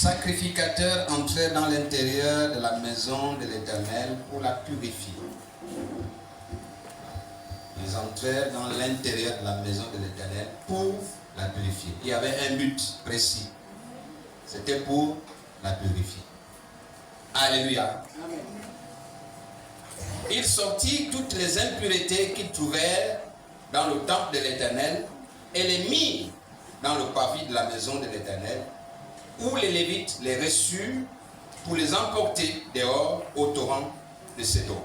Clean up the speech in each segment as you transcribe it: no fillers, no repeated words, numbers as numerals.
sacrificateurs entraient dans l'intérieur de la maison de l'Éternel pour la purifier. Ils entrèrent dans l'intérieur de la maison de l'Éternel pour la purifier. Il y avait un but précis. C'était pour la purifier. Alléluia. Amen. Ils sortirent toutes les impuretés qu'ils trouvèrent dans le temple de l'Éternel et les mirent dans le parvis de la maison de l'Éternel, où les Lévites les reçurent pour les emporter dehors au torrent de Cédron.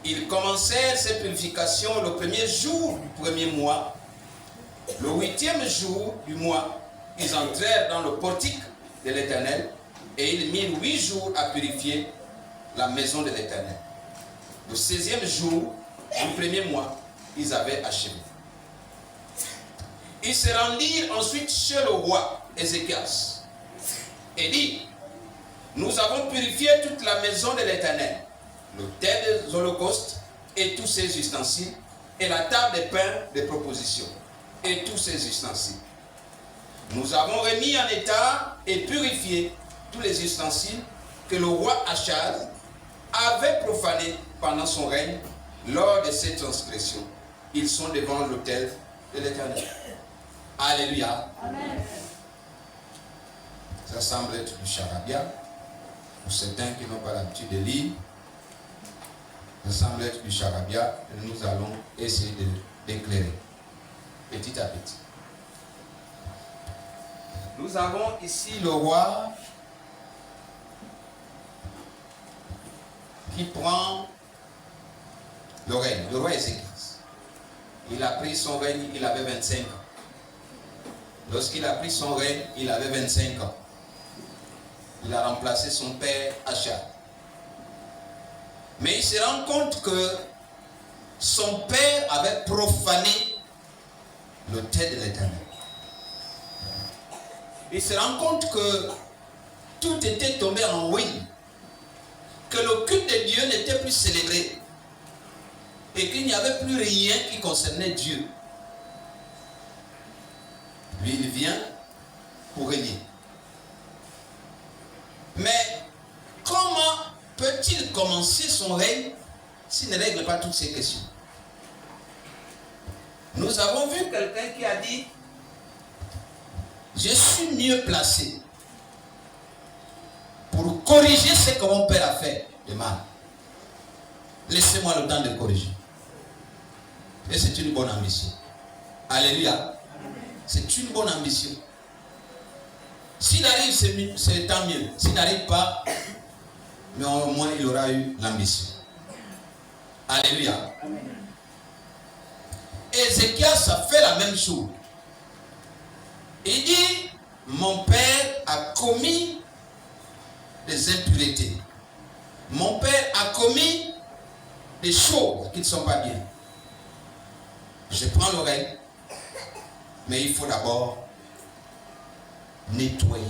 Ils commencèrent ces purifications le premier jour du premier mois. Le 8e jour du mois, ils entrèrent dans le portique de l'Éternel et ils mirent 8 jours à purifier la maison de l'Éternel. Le 16e jour du premier mois, ils avaient achevé. Ils se rendirent ensuite chez le roi Ézéchias et dit: nous avons purifié toute la maison de l'Éternel, l'autel des holocaustes et tous ses ustensiles, et la table des pains de proposition et tous ses ustensiles. Nous avons remis en état et purifié tous les ustensiles que le roi Achaz avait profanés pendant son règne lors de ces transgressions. Ils sont devant l'autel de l'Éternel. Alléluia. Amen. Ça semble être du charabia. Pour certains qui n'ont pas l'habitude de lire, ça semble être du charabia et nous allons essayer d'éclairer petit à petit. Nous avons ici le roi qui prend le règne, le roi Ézéchias. Il a pris son règne, il avait 25 ans. Lorsqu'il a pris son règne, il avait 25 ans. Il a remplacé son père Achaz. Mais il se rend compte que son père avait profané l'autel de l'Éternel. Il se rend compte que tout était tombé en ruine, que le culte de Dieu n'était plus célébré et qu'il n'y avait plus rien qui concernait Dieu. Lui, il vient pour régner. Mais comment peut-il commencer son règne s'il ne règle pas toutes ces questions? Nous avons vu quelqu'un qui a dit: je suis mieux placé pour corriger ce que mon père a fait de mal. Laissez-moi le temps de corriger. Et c'est une bonne ambition. Alléluia. C'est une bonne ambition. S'il arrive, c'est tant mieux. S'il n'arrive pas, mais au moins il aura eu l'ambition. Alléluia. Ézéchias a fait la même chose. Il dit: mon père a commis des impuretés. Mon père a commis des choses qui ne sont pas bien. Je prends le règne, mais il faut d'abord nettoyer.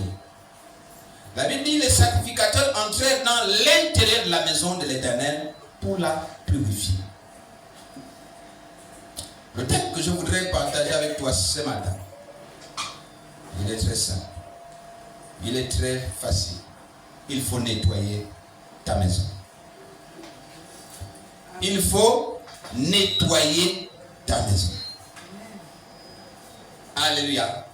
La Bible dit: les sacrificateurs entrèrent dans l'intérieur de la maison de l'Éternel pour la purifier. Le thème que je voudrais partager avec toi ce matin, il est très simple. Il est très facile. Il faut nettoyer ta maison. Il faut nettoyer ta maison. Alléluia.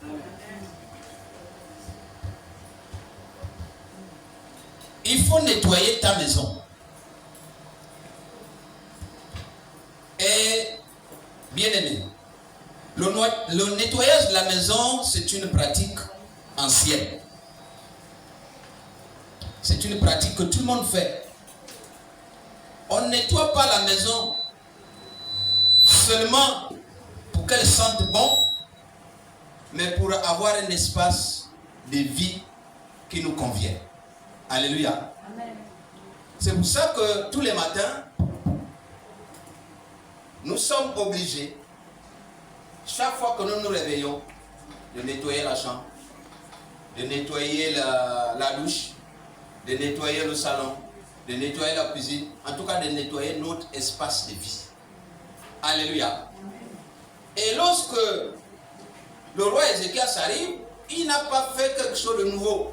Il faut nettoyer ta maison. Et, bien aimé, le nettoyage de la maison, c'est une pratique ancienne. C'est une pratique que tout le monde fait. On ne nettoie pas la maison seulement pour qu'elle sente bon, mais pour avoir un espace de vie qui nous convient. Alléluia. Amen. C'est pour ça que tous les matins, nous sommes obligés, chaque fois que nous nous réveillons, de nettoyer la chambre, de nettoyer la douche, de nettoyer le salon, de nettoyer la cuisine, en tout cas de nettoyer notre espace de vie. Alléluia. Et lorsque le roi Ézéchias arrive, il n'a pas fait quelque chose de nouveau.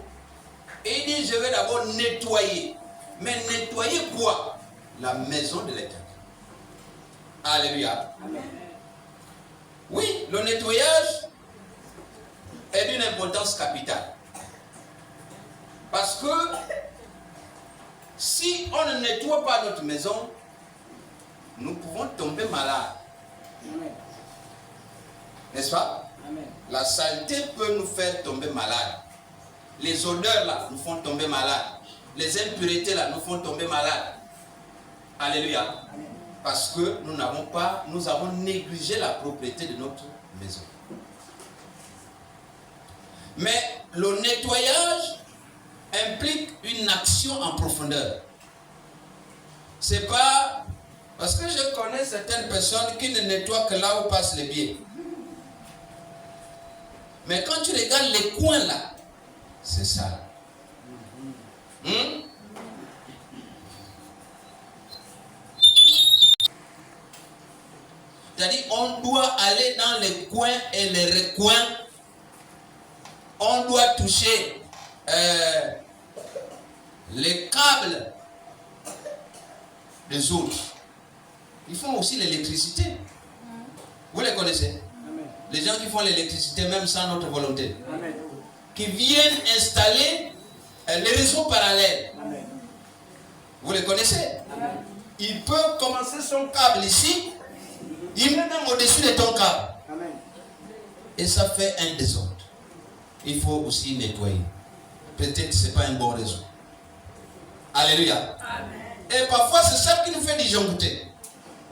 Et il dit, je vais d'abord nettoyer. Mais nettoyer quoi? La maison de l'Éternel. Alléluia. Amen. Oui, le nettoyage est d'une importance capitale. Parce que si on ne nettoie pas notre maison, nous pouvons tomber malades. N'est-ce pas? Amen. La saleté peut nous faire tomber malades. Les odeurs là nous font tomber malades. Les impuretés là nous font tomber malades. Alléluia. Amen. Parce que nous avons négligé la propriété de notre maison. Mais le nettoyage implique une action en profondeur. C'est pas parce que je connais certaines personnes qui ne nettoient que là où passent les pieds. Mais quand tu regardes les coins là, c'est ça. C'est-à-dire, on doit aller dans les coins et les recoins. On doit toucher les câbles des autres. Ils font aussi l'électricité. Vous les connaissez? Amen. Les gens qui font l'électricité même sans notre volonté. Amen. Qui viennent installer les réseaux parallèles. Amen. Vous les connaissez? Amen. Il peut commencer son câble ici. Il met même au-dessus de ton câble. Amen. Et ça fait un désordre. Il faut aussi nettoyer. Peut-être que ce n'est pas un bon réseau. Alléluia. Amen. Et parfois c'est ça qui nous fait disjoncter.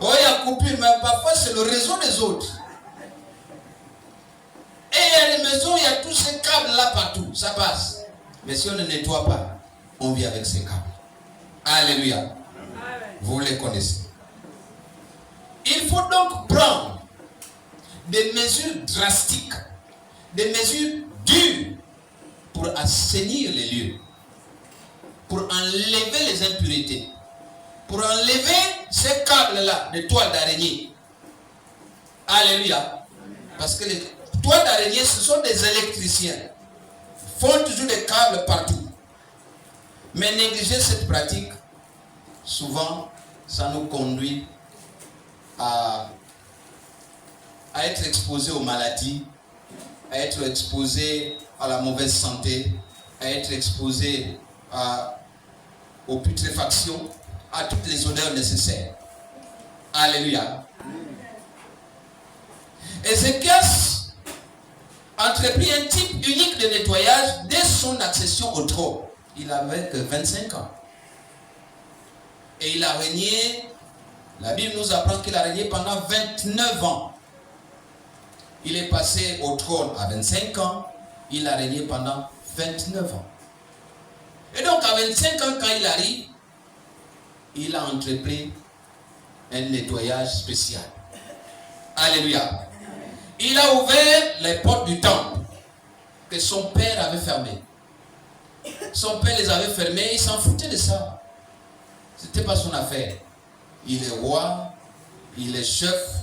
Oh, il y a coupure, mais parfois c'est le réseau des autres. Et il y a les maisons, il y a tous ces câbles là partout. Ça passe. Mais si on ne nettoie pas, on vit avec ces câbles. Alléluia. Amen. Vous les connaissez. Il faut donc prendre des mesures drastiques, des mesures dures pour assainir les lieux, pour enlever les impuretés, pour enlever ces câbles-là de toiles d'araignée. Alléluia. Parce que les toiles d'araignée, ce sont des électriciens. Ils font toujours des câbles partout. Mais négliger cette pratique, souvent, ça nous conduit à être exposé aux maladies, à être exposé à la mauvaise santé, à être exposé aux putréfactions, à toutes les odeurs nécessaires. Alléluia. Ézéchias entreprit un type unique de nettoyage dès son accession au trône. Il avait que 25 ans. Et il a régné, la Bible nous apprend qu'il a régné pendant 29 ans. Il est passé au trône à 25 ans, il a régné pendant 29 ans. Et donc à 25 ans, quand il arrive, il a entrepris un nettoyage spécial. Alléluia. Il a ouvert les portes du temple que son père avait fermées. Son père les avait fermées, il s'en foutait de ça. Ce n'était pas son affaire. Il est roi, il est chef,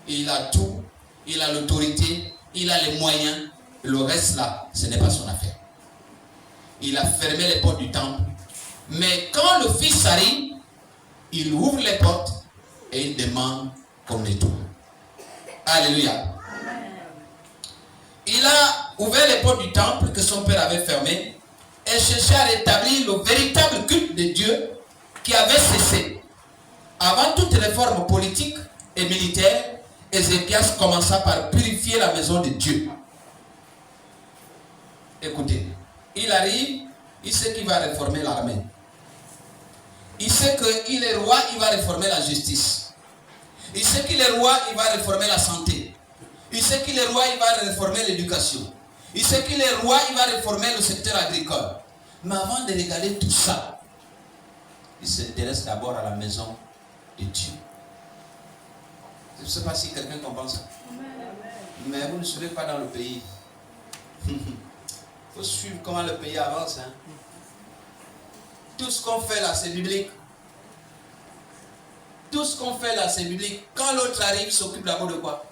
il a tout, il a l'autorité, il a les moyens. Le reste là, ce n'est pas son affaire. Il a fermé les portes du temple. Mais quand le fils arrive, il ouvre les portes et il demande qu'on nettoie. Alléluia. Il a ouvert les portes du temple que son père avait fermé et cherché à rétablir le véritable culte de Dieu qui avait cessé. Avant toute réforme politique et militaire, Ézéchias commença par purifier la maison de Dieu. Écoutez, il arrive, il sait qu'il va réformer l'armée. Il sait qu'il est roi, il va réformer la justice. Il sait qu'il est roi, il va réformer la santé. Il sait qu'il est roi, il va réformer l'éducation. Il sait qu'il est roi, il va réformer le secteur agricole. Mais avant de regarder tout ça, il s'intéresse d'abord à la maison de Dieu. Je ne sais pas si quelqu'un comprend ça. Mais vous ne serez pas dans le pays. Il faut suivre comment le pays avance. Hein. Tout ce qu'on fait là, c'est biblique. Tout ce qu'on fait là, c'est biblique. Quand l'autre arrive, il s'occupe d'abord de quoi?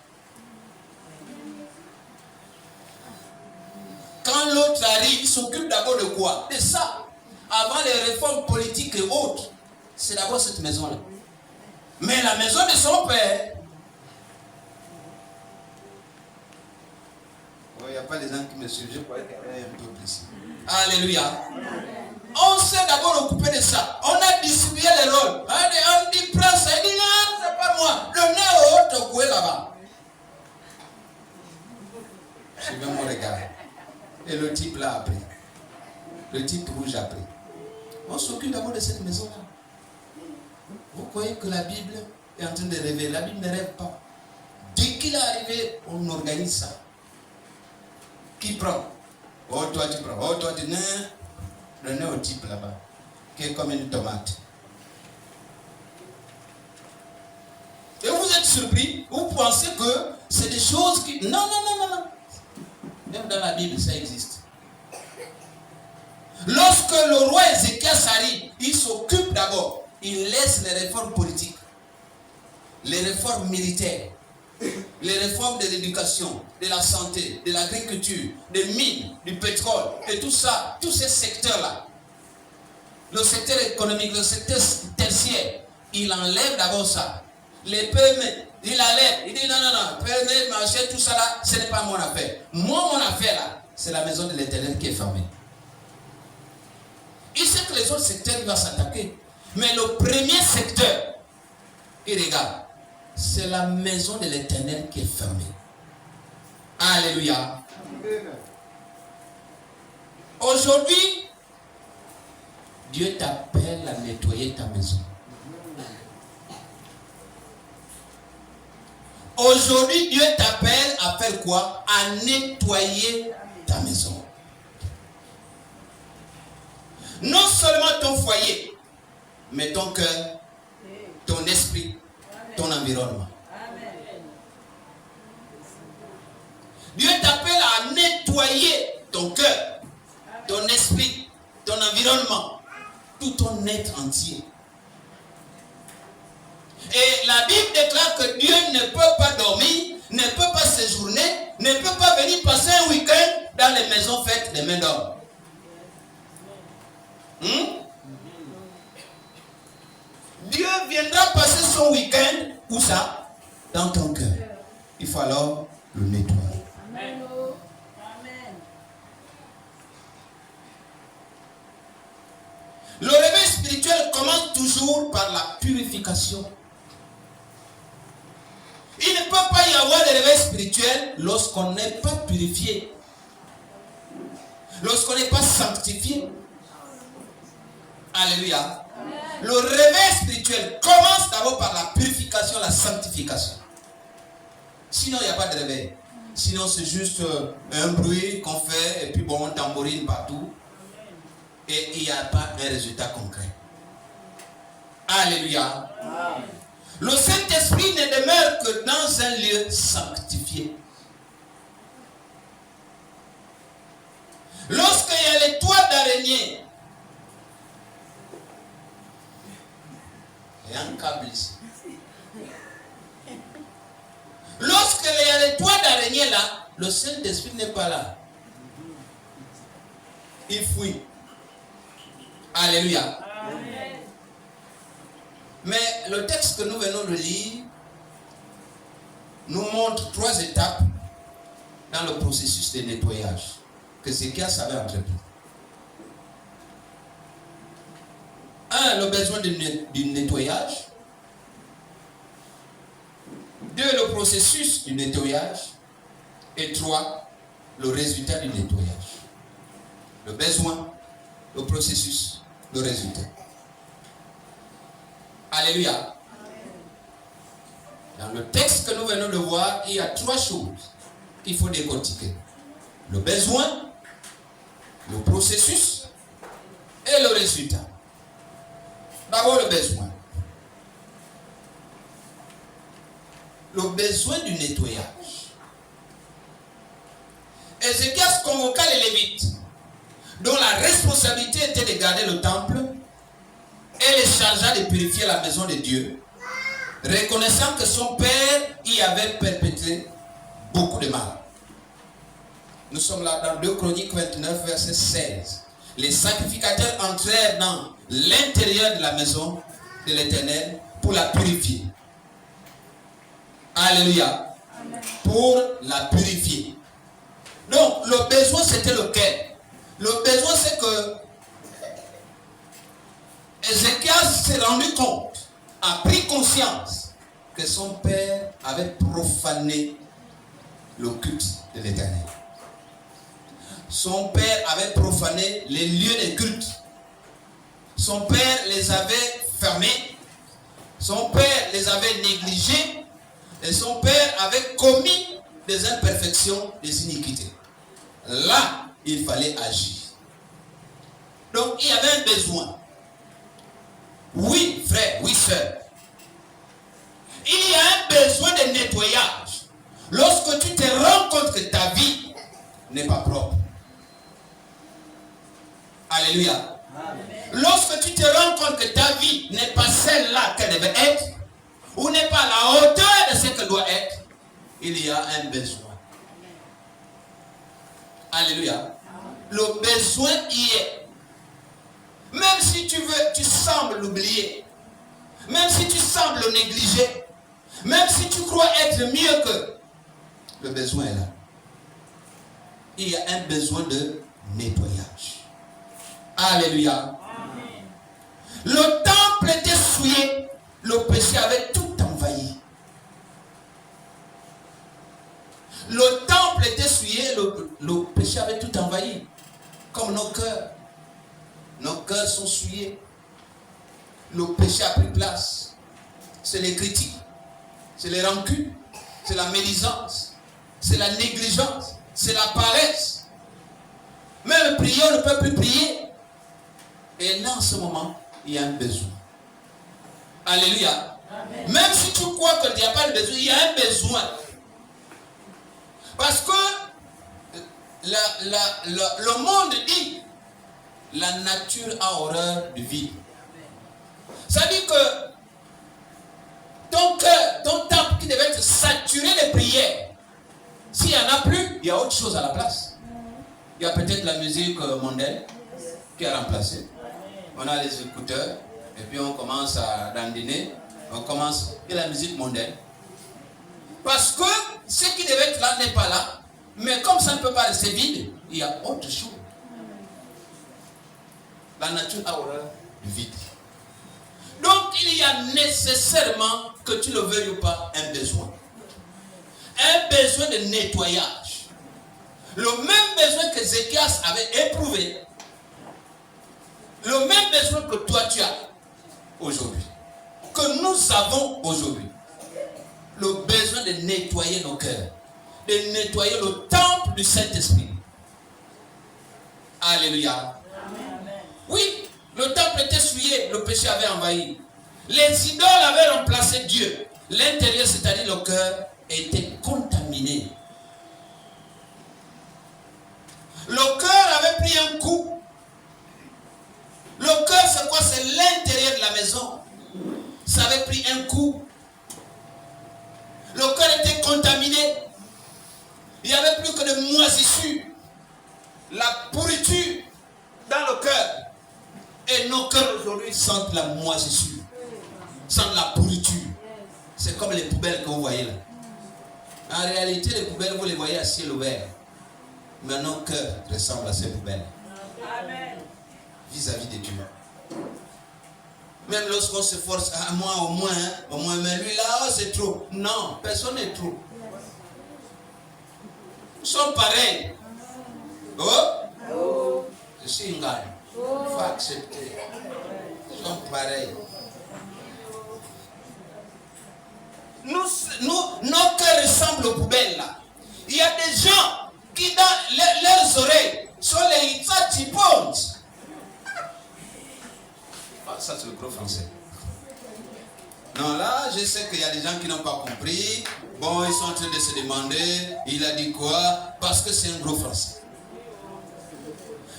arrive, il s'occupe d'abord de quoi? De ça. Avant les réformes politiques et autres, c'est d'abord cette maison-là. Mais la maison de son père, il n'y a pas des gens qui me suivent, je crois qu'il y a un peu plus. Alléluia. On s'est d'abord occupé de ça. On a distribué les rôles. On dit prends ça, il dit non, c'est pas moi. Donnez au autre là-bas. Je vais mon regard. Et le type là a pris. Le type rouge a pris. On s'occupe d'abord de cette maison-là. Vous croyez que la Bible est en train de rêver? La Bible ne rêve pas. Dès qu'il est arrivé, on organise ça. Qui prend? Oh, toi tu prends. Oh, toi tu... Non. Donnez au type là-bas, qui est comme une tomate. Et vous êtes surpris, vous pensez que c'est des choses qui... Non. Même dans la Bible, ça existe. Lorsque le roi Ézéchias arrive, il s'occupe d'abord. Il laisse les réformes politiques, les réformes militaires, les réformes de l'éducation, de la santé, de l'agriculture, des mines, du pétrole, et tout ça, tous ces secteurs-là. Le secteur économique, le secteur tertiaire, il enlève d'abord ça. Les PME, il enlève, il dit non, PME, marché, tout ça là, ce n'est pas mon affaire. Moi, mon affaire là, c'est la maison de l'Éternel qui est fermée. Il sait que les autres secteurs, il va s'attaquer. Mais le premier secteur, il regarde, c'est la maison de l'Éternel qui est fermée. Alléluia. Aujourd'hui, Dieu t'appelle à nettoyer ta maison. Aujourd'hui, Dieu t'appelle à faire quoi? À nettoyer ta maison. Non seulement ton foyer, mais ton cœur, ton esprit, ton environnement. Dieu t'appelle à nettoyer ton cœur, ton esprit, ton environnement, tout ton être entier. Et la Bible déclare que Dieu ne peut pas dormir, ne peut pas séjourner, ne peut pas venir passer un week-end dans les maisons faites des mains d'hommes. Dieu viendra passer son week-end, où ça? Dans ton cœur. Il faut alors le nettoyer. Amen. Le réveil spirituel commence toujours par la purification. Il ne peut pas y avoir de réveil spirituel lorsqu'on n'est pas purifié. Lorsqu'on n'est pas sanctifié. Alléluia. Le réveil spirituel commence d'abord par la purification, la sanctification. Sinon, il n'y a pas de réveil. Sinon, c'est juste un bruit qu'on fait et puis bon, on tambourine partout. Et il n'y a pas un résultat concret. Alléluia. Le Saint-Esprit ne demeure que dans un lieu sanctifié. Lorsqu'il y a les toits d'araignée, il y a un câble ici. Lorsqu'il y a les toits d'araignée là, le Saint-Esprit n'est pas là. Il fuit. Alléluia. Amen. Mais le texte que nous venons de lire nous montre 3 étapes dans le processus de nettoyage que Ézéchias avait entrepris. 1. Le besoin du nettoyage. 2. Le processus du nettoyage. Et 3. Le résultat du nettoyage. Le besoin, le processus, le résultat. Alléluia. Dans le texte que nous venons de voir, il y a 3 choses qu'il faut décortiquer. Le besoin, le processus et le résultat. D'abord le besoin. Le besoin du nettoyage. Ézéchias convoqua les Lévites, dont la responsabilité était de garder le temple, et les chargea de purifier la maison de Dieu, reconnaissant que son père y avait perpétré beaucoup de mal. Nous sommes là dans 2 Chroniques 29, verset 16. Les sacrificateurs entrèrent dans l'intérieur de la maison de l'Éternel pour la purifier. Alléluia. Amen. Pour la purifier. Donc, le besoin, c'était lequel? Le besoin, c'est que Ézéchias s'est rendu compte, a pris conscience que son père avait profané le culte de l'Éternel. Son père avait profané les lieux de culte. Son père les avait fermés. Son père les avait négligés. Et son père avait commis des imperfections, des iniquités. Là, il fallait agir. Donc, il y avait un besoin. Oui, frère, oui, sœur. Il y a un besoin de nettoyage. Lorsque tu te rends compte que ta vie n'est pas propre. Alléluia. Amen. Lorsque tu te rends compte que ta vie n'est pas celle-là qu'elle devait être, ou n'est pas à la hauteur de ce qu'elle doit être, il y a un besoin. Alléluia. Amen. Le besoin y est. Même si tu sembles l'oublier, même si tu sembles le négliger, même si tu crois être mieux que, le besoin est là. Il y a un besoin de nettoyage. Alléluia. Amen. Le temple était souillé, le péché avait tout envahi. Le temple était souillé, le péché avait tout envahi. Comme nos cœurs. Nos cœurs sont souillés. Le péché a pris place. C'est les critiques, c'est les rancunes, c'est la médisance, c'est la négligence, c'est la paresse. Même prier, on ne peut plus prier. Et là, en ce moment, il y a un besoin. Alléluia. Amen. Même si tu crois qu'il n'y a pas de besoin, il y a un besoin. Parce que le monde dit, la nature a horreur du vide. Ça dit que ton cœur, ton temple qui devait être saturé de prières, s'il n'y en a plus, il y a autre chose à la place. Il y a peut-être la musique mondaine qui a remplacé. On a les écouteurs, et puis on commence à dandiner, on commence, et la musique mondaine. Parce que ce qui devait être là n'est pas là, mais comme ça ne peut pas rester vide, il y a autre chose. La nature a horreur du vide. Donc il y a nécessairement, que tu le veuilles ou pas, un besoin. Un besoin de nettoyage. Le même besoin que Ézéchias avait éprouvé. Le même besoin que toi tu as aujourd'hui. Que nous avons aujourd'hui. Le besoin de nettoyer nos cœurs. De nettoyer le temple du Saint-Esprit. Alléluia. Amen. Oui, le temple était souillé, le péché avait envahi. Les idoles avaient remplacé Dieu. L'intérieur, c'est-à-dire le cœur, était contaminé. Le cœur avait pris un coup. Le cœur, c'est quoi? C'est l'intérieur de la maison. Ça avait pris un coup. Le cœur était contaminé. Il n'y avait plus que de moisissures. La pourriture dans le cœur. Et nos cœurs aujourd'hui sentent la moisissure. Sentent la pourriture. C'est comme les poubelles que vous voyez là. En réalité, les poubelles, vous les voyez à ciel ouvert. Mais nos cœurs ressemblent à ces poubelles. Amen. Vis-à-vis de Dieu. Même lorsqu'on se force, à moi au moins, mais lui là, oh, c'est trop. Non, personne n'est trop. Nous sommes pareils. Oh? Je suis une gagne. Il faut accepter. Nous sommes pareils. Nos cœurs ressemblent aux poubelles là. Il y a des gens qui dans leurs oreilles sont les hitatipontes. Ça c'est le gros français. Non, là, je sais qu'il y a des gens qui n'ont pas compris. Bon, ils sont en train de se demander, il a dit quoi? Parce que c'est un gros français.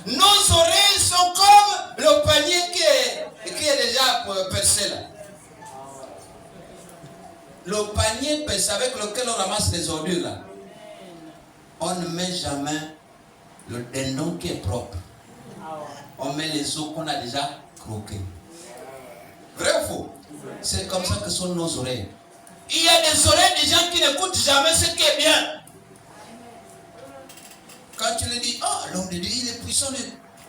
Nos oreilles sont comme le panier qui est déjà percé là. Le panier percé avec lequel on ramasse les ordures là. On ne met jamais le dindon qui est propre. On met les os qu'on a déjà croqués. Vrai ou faux? C'est comme ça que sont nos oreilles. Il y a des oreilles des gens qui n'écoutent jamais ce qui est bien. Quand tu lui dis, oh, l'homme de Dieu, il est puissant,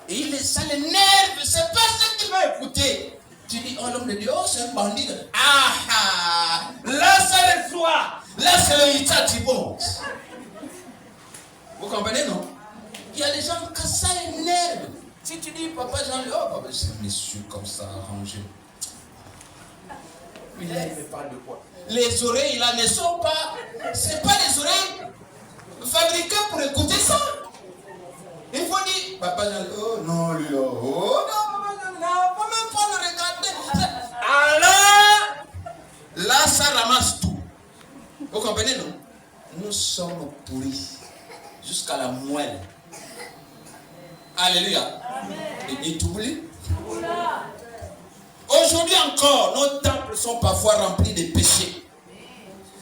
et ça l'énerve, c'est pas ce qu'il va écouter. Tu dis, oh, l'homme de Dieu, oh, c'est un bandit. Ah, ah, là, ça le soit. Là, c'est le Itachi-bon. Vous comprenez, non? Il y a des gens que ça énerve. Si tu dis, papa Jean, oh, papa, c'est monsieur comme ça, arrangé. Il me parle de quoi? Les oreilles, là, ne sont pas. C'est pas les oreilles fabriquées pour écouter ça. Il faut dire, papa Jean, oh non, lui, oh non, faut même pas le regarder. Alors, là, ça ramasse tout. Vous comprenez, non? Nous sommes pourris jusqu'à la moelle. Alléluia. Et tu oublies? Aujourd'hui encore, nos temples sont parfois remplis de péchés,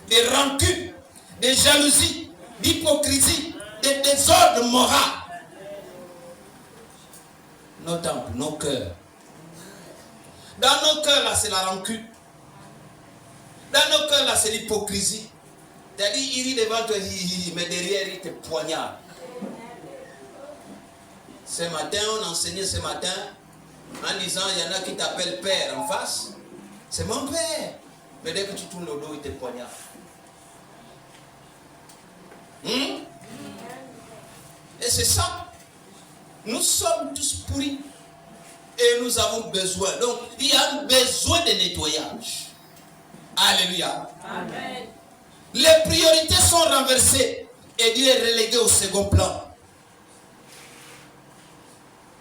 de rancunes, de jalousie, d'hypocrisie, de désordre moral. Nos temples, nos cœurs. Dans nos cœurs, là, c'est la rancune. Dans nos cœurs, là, c'est l'hypocrisie. C'est-à-dire, il rit devant toi, mais derrière, il te poignarde. Ce matin, on enseignait ce matin, en disant, il y en a qui t'appellent père en face. C'est mon père. Mais dès que tu tournes le dos, il te poignarde. Et c'est ça. Nous sommes tous pourris. Et nous avons besoin. Donc, il y a besoin de nettoyage. Alléluia. Amen. Les priorités sont renversées. Et Dieu est relégué au second plan.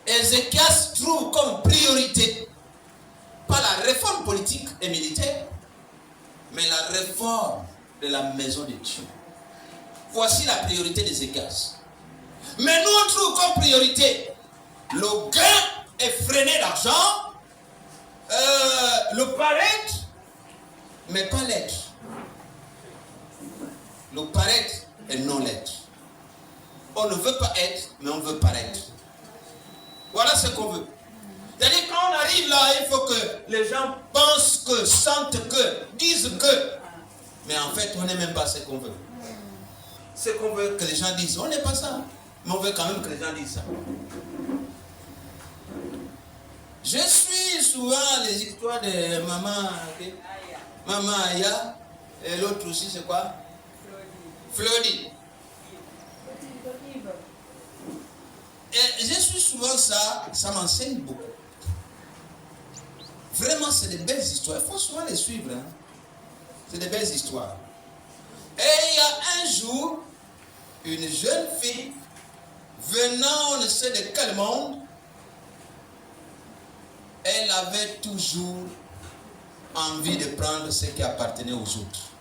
Ézéchias trouve comme priorité pas la réforme politique et militaire, mais la réforme de la maison de Dieu. Voici la priorité d'Ézéchias. Mais nous on trouve comme priorité le gain effréné d'argent, le paraître, mais pas l'être. Le paraître et non l'être. On ne veut pas être, mais on veut paraître. Voilà ce qu'on veut. C'est-à-dire quand on arrive là, il faut que les gens pensent que, sentent que, disent que. Mais en fait, on n'est même pas ce qu'on veut. Ce qu'on veut que les gens disent, on n'est pas ça. Mais on veut quand même que les gens disent ça. Je suis souvent les histoires de maman, okay? Maman Aya, et l'autre aussi, c'est quoi? Flody. Et je suis souvent ça m'enseigne beaucoup. Vraiment, c'est des belles histoires. Il faut souvent les suivre. Hein? C'est des belles histoires. Et il y a un jour, une jeune fille, venant on ne sait de quel monde, elle avait toujours envie de prendre ce qui appartenait aux autres.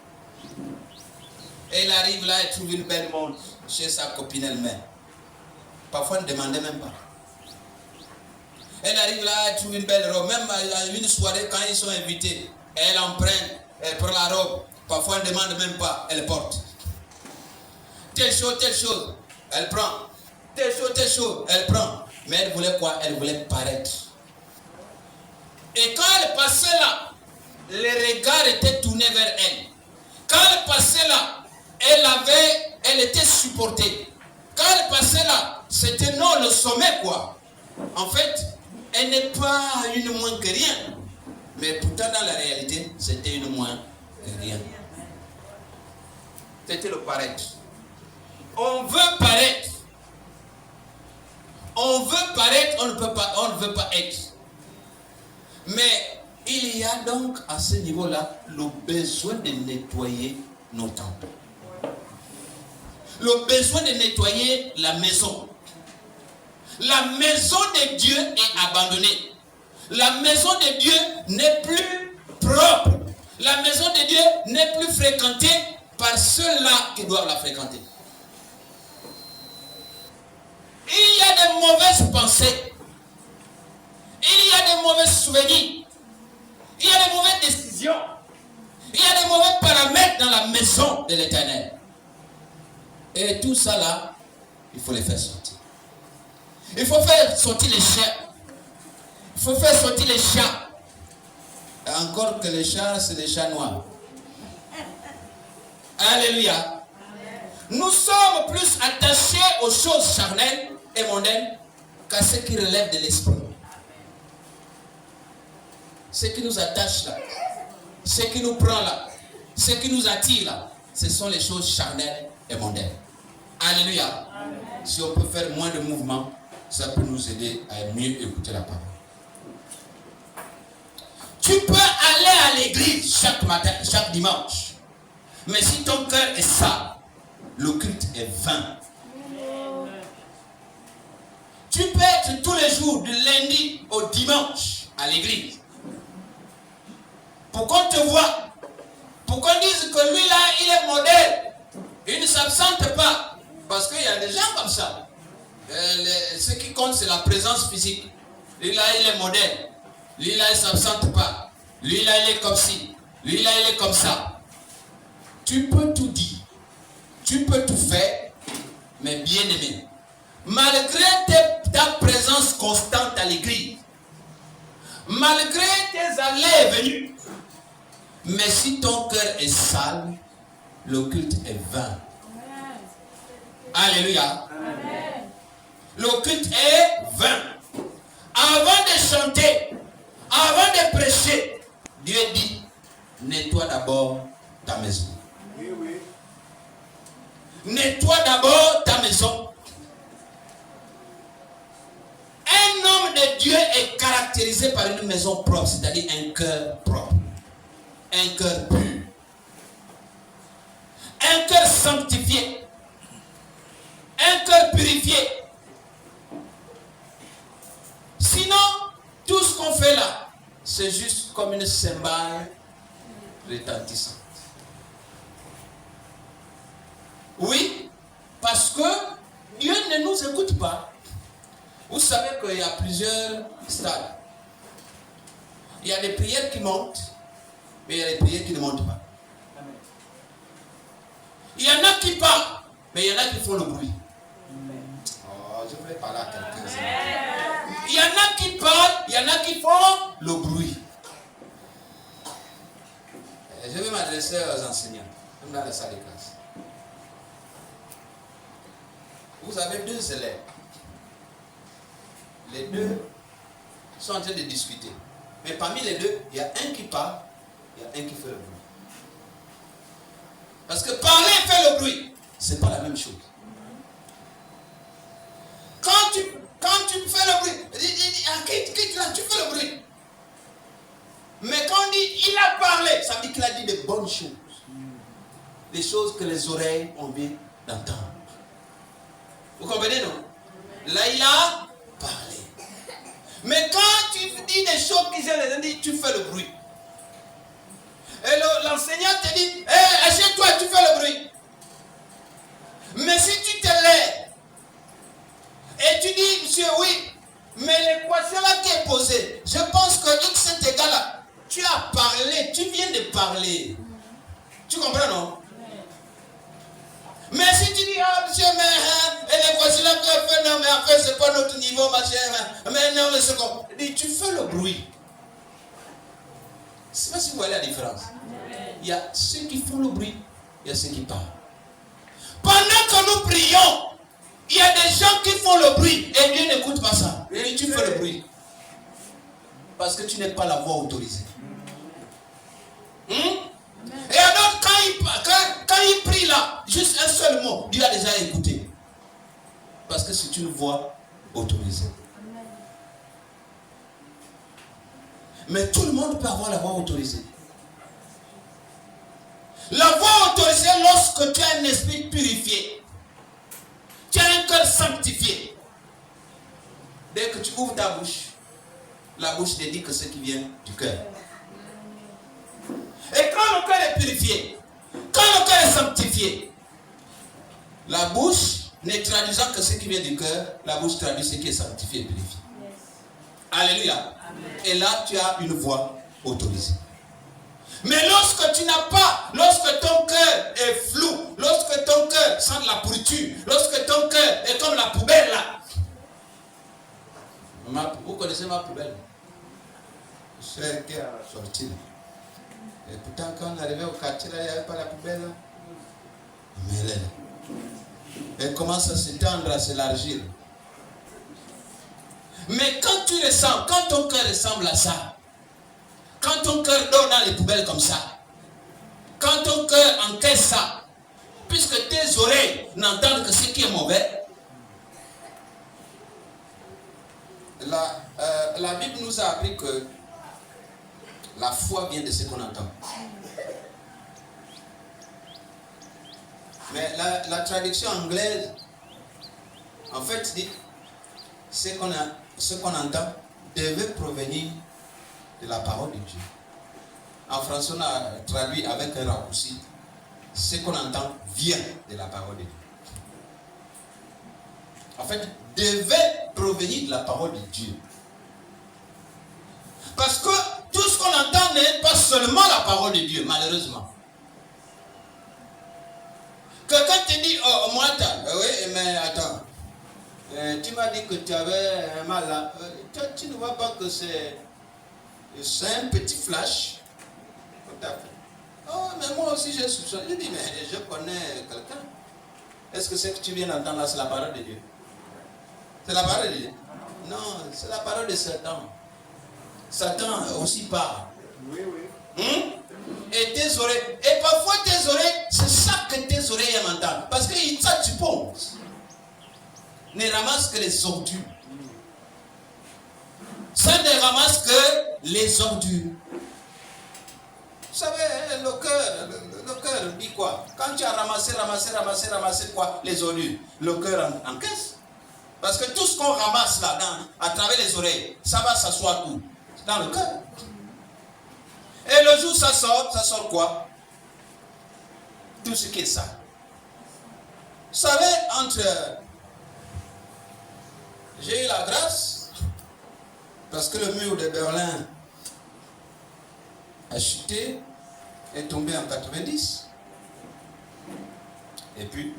Elle arrive là et trouve une belle montre chez sa copine elle-même. Parfois, elle ne demandait même pas. Elle arrive là, elle trouve une belle robe. Même à une soirée, quand ils sont invités, elle emprunte, elle prend la robe. Parfois, elle ne demande même pas, elle porte. Telle chose, elle prend. Telle chose, elle prend. Mais elle voulait quoi? Elle voulait paraître. Et quand elle passait là, les regards étaient tournés vers elle. Quand elle passait là, elle était supportée. Quand elle passait là, c'était non le sommet quoi. En fait, elle n'est pas une moins que rien. Mais pourtant dans la réalité, c'était une moins que rien. C'était le paraître. On veut paraître. On veut paraître, on ne veut pas être. Mais il y a donc à ce niveau-là le besoin de nettoyer nos temples. Le besoin de nettoyer la maison. La maison de Dieu est abandonnée. La maison de Dieu n'est plus propre. La maison de Dieu n'est plus fréquentée par ceux-là qui doivent la fréquenter. Il y a de mauvaises pensées. Il y a de mauvais souvenirs. Il y a de mauvaises décisions. Il y a de mauvais paramètres dans la maison de l'Éternel. Et tout ça là, il faut les faire sortir. Il faut faire sortir les chiens. Il faut faire sortir les chats. Encore que les chats, c'est les chats noirs. Alléluia. Nous sommes plus attachés aux choses charnelles et mondaines qu'à ce qui relève de l'esprit. Ce qui nous attache là, ce qui nous prend là, ce qui nous attire là, ce sont les choses charnelles et mondaines. Alléluia. Amen. Si on peut faire moins de mouvements, ça peut nous aider à mieux écouter la parole. Tu peux aller à l'église chaque matin, chaque dimanche. Mais si ton cœur est sale, le culte est vain. Tu peux être tous les jours, du lundi au dimanche, à l'église. Pour qu'on te voie, pour qu'on dise que lui là, il est modèle. Il ne s'absente pas. Parce qu'il y a des gens comme ça. Ce qui compte, c'est la présence physique. Lui là, il est modèle. Lui là, il ne s'absente pas. Lui là, il est comme ci. Lui là, il est comme ça. Tu peux tout dire. Tu peux tout faire. Mais bien aimé, malgré ta présence constante à l'église, malgré tes allées et venues, mais si ton cœur est sale, le culte est vain. Amen. Alléluia. Amen. Le culte est vain. Avant de chanter, avant de prêcher, Dieu dit, nettoie d'abord ta maison. Oui, oui. Nettoie d'abord ta maison. Un homme de Dieu est caractérisé par une maison propre, c'est-à-dire un cœur propre. Un cœur pur. Un cœur sanctifié. Un cœur purifié. Sinon, tout ce qu'on fait là, c'est juste comme une cymbale retentissante. Oui, parce que Dieu ne nous écoute pas. Vous savez qu'il y a plusieurs stades. Il y a des prières qui montent, mais il y a des prières qui ne montent pas. Il y en a qui parlent, mais il y en a qui font le bruit. Oh, je voulais parler à quelqu'un. Il y en a qui parlent, il y en a qui font le bruit. Je vais m'adresser aux enseignants, même dans la salle de classe. Vous avez deux élèves. Les deux sont en train de discuter. Mais parmi les deux, il y a un qui parle, il y a un qui fait le bruit. Parce que parler et faire le bruit, ce n'est pas la même chose. Quand tu fais le bruit, quitte là, tu fais le bruit. Mais quand on dit il a parlé, ça veut dire qu'il a dit de bonnes choses. Des choses que les oreilles ont envie d'entendre. Vous comprenez, non? Là, il a parlé. Mais quand tu dis des choses qui sont les tu fais le bruit. Et l'enseignant te dit, hey, assieds-toi, tu fais le bruit. Mais si tu te lèves et tu dis, monsieur, oui, mais l'équation là qui est posée, je pense que X est égal à, tu as parlé, tu viens de parler. Tu comprends, non? Mais si tu dis, ah, monsieur, mais l'équation là qui est faite, non, mais après, c'est pas notre niveau, machin, mais non, mais c'est comme, tu fais le bruit. Je ne sais pas si vous voyez la différence. Il y a ceux qui font le bruit, il y a ceux qui parlent. Pendant que nous prions, il y a des gens qui font le bruit et Dieu n'écoute pas ça. Et tu fais le bruit. Parce que tu n'es pas la voix autorisée. Et alors, quand il prie là, juste un seul mot, Dieu a déjà écouté. Parce que c'est une voix autorisée. Mais tout le monde peut avoir la voix autorisée. La voix autorisée lorsque tu as un esprit purifié. Tu as un cœur sanctifié. Dès que tu ouvres ta bouche, la bouche ne dit que ce qui vient du cœur. Et quand le cœur est purifié, quand le cœur est sanctifié, la bouche ne traduisant que ce qui vient du cœur, la bouche traduit ce qui est sanctifié et purifié. Yes. Alléluia. Amen. Et là, tu as une voix autorisée. Mais lorsque tu n'as pas, lorsque ton cœur est flou, lorsque ton cœur sent de la pourriture, lorsque ton cœur est comme la poubelle là, Vous connaissez ma poubelle? C'est qui a sorti. Et pourtant, quand on arrivait au quartier, là, il n'y avait pas la poubelle. Là. Mais elle est là. Elle commence à s'étendre, à s'élargir. Mais quand tu ressens, quand ton cœur ressemble à ça, quand ton cœur dort dans les poubelles comme ça, quand ton cœur encaisse ça, puisque tes oreilles n'entendent que ce qui est mauvais, la Bible nous a appris que la foi vient de ce qu'on entend. Mais la traduction anglaise, en fait, dit ce qu'on entend devait provenir de la parole de Dieu. En français, on a traduit avec un raccourci. Ce qu'on entend vient de la parole de Dieu. En fait, devait provenir de la parole de Dieu. Parce que tout ce qu'on entend n'est pas seulement la parole de Dieu, malheureusement. Quelqu'un te dit, oh, moi, oui, mais attends. Tu m'as dit que tu avais un mal là. Toi, tu ne vois pas que c'est un petit flash. Tout à fait. Oh, mais moi aussi j'ai soupçonné. Je dis, mais je connais quelqu'un. Est-ce que ce que tu viens d'entendre là, c'est la parole de Dieu? C'est la parole de Dieu? Non, c'est la parole de Satan. Satan aussi parle. Oui, oui. Et tes oreilles. Et parfois tes oreilles, c'est ça que tes oreilles aiment entendre. Parce que ça tu penses. Ne ramasse que les ordures. Ça ne ramasse que les ordures. Vous savez, le cœur dit quoi? Quand tu as ramassé quoi? Les ordures. Le cœur encaisse. Parce que tout ce qu'on ramasse là, à travers les oreilles, ça va s'asseoir où? Dans le cœur. Et le jour ça sort quoi? Tout ce qui est ça. Vous savez, j'ai eu la grâce, parce que le mur de Berlin a chuté, est tombé en 90. Et puis,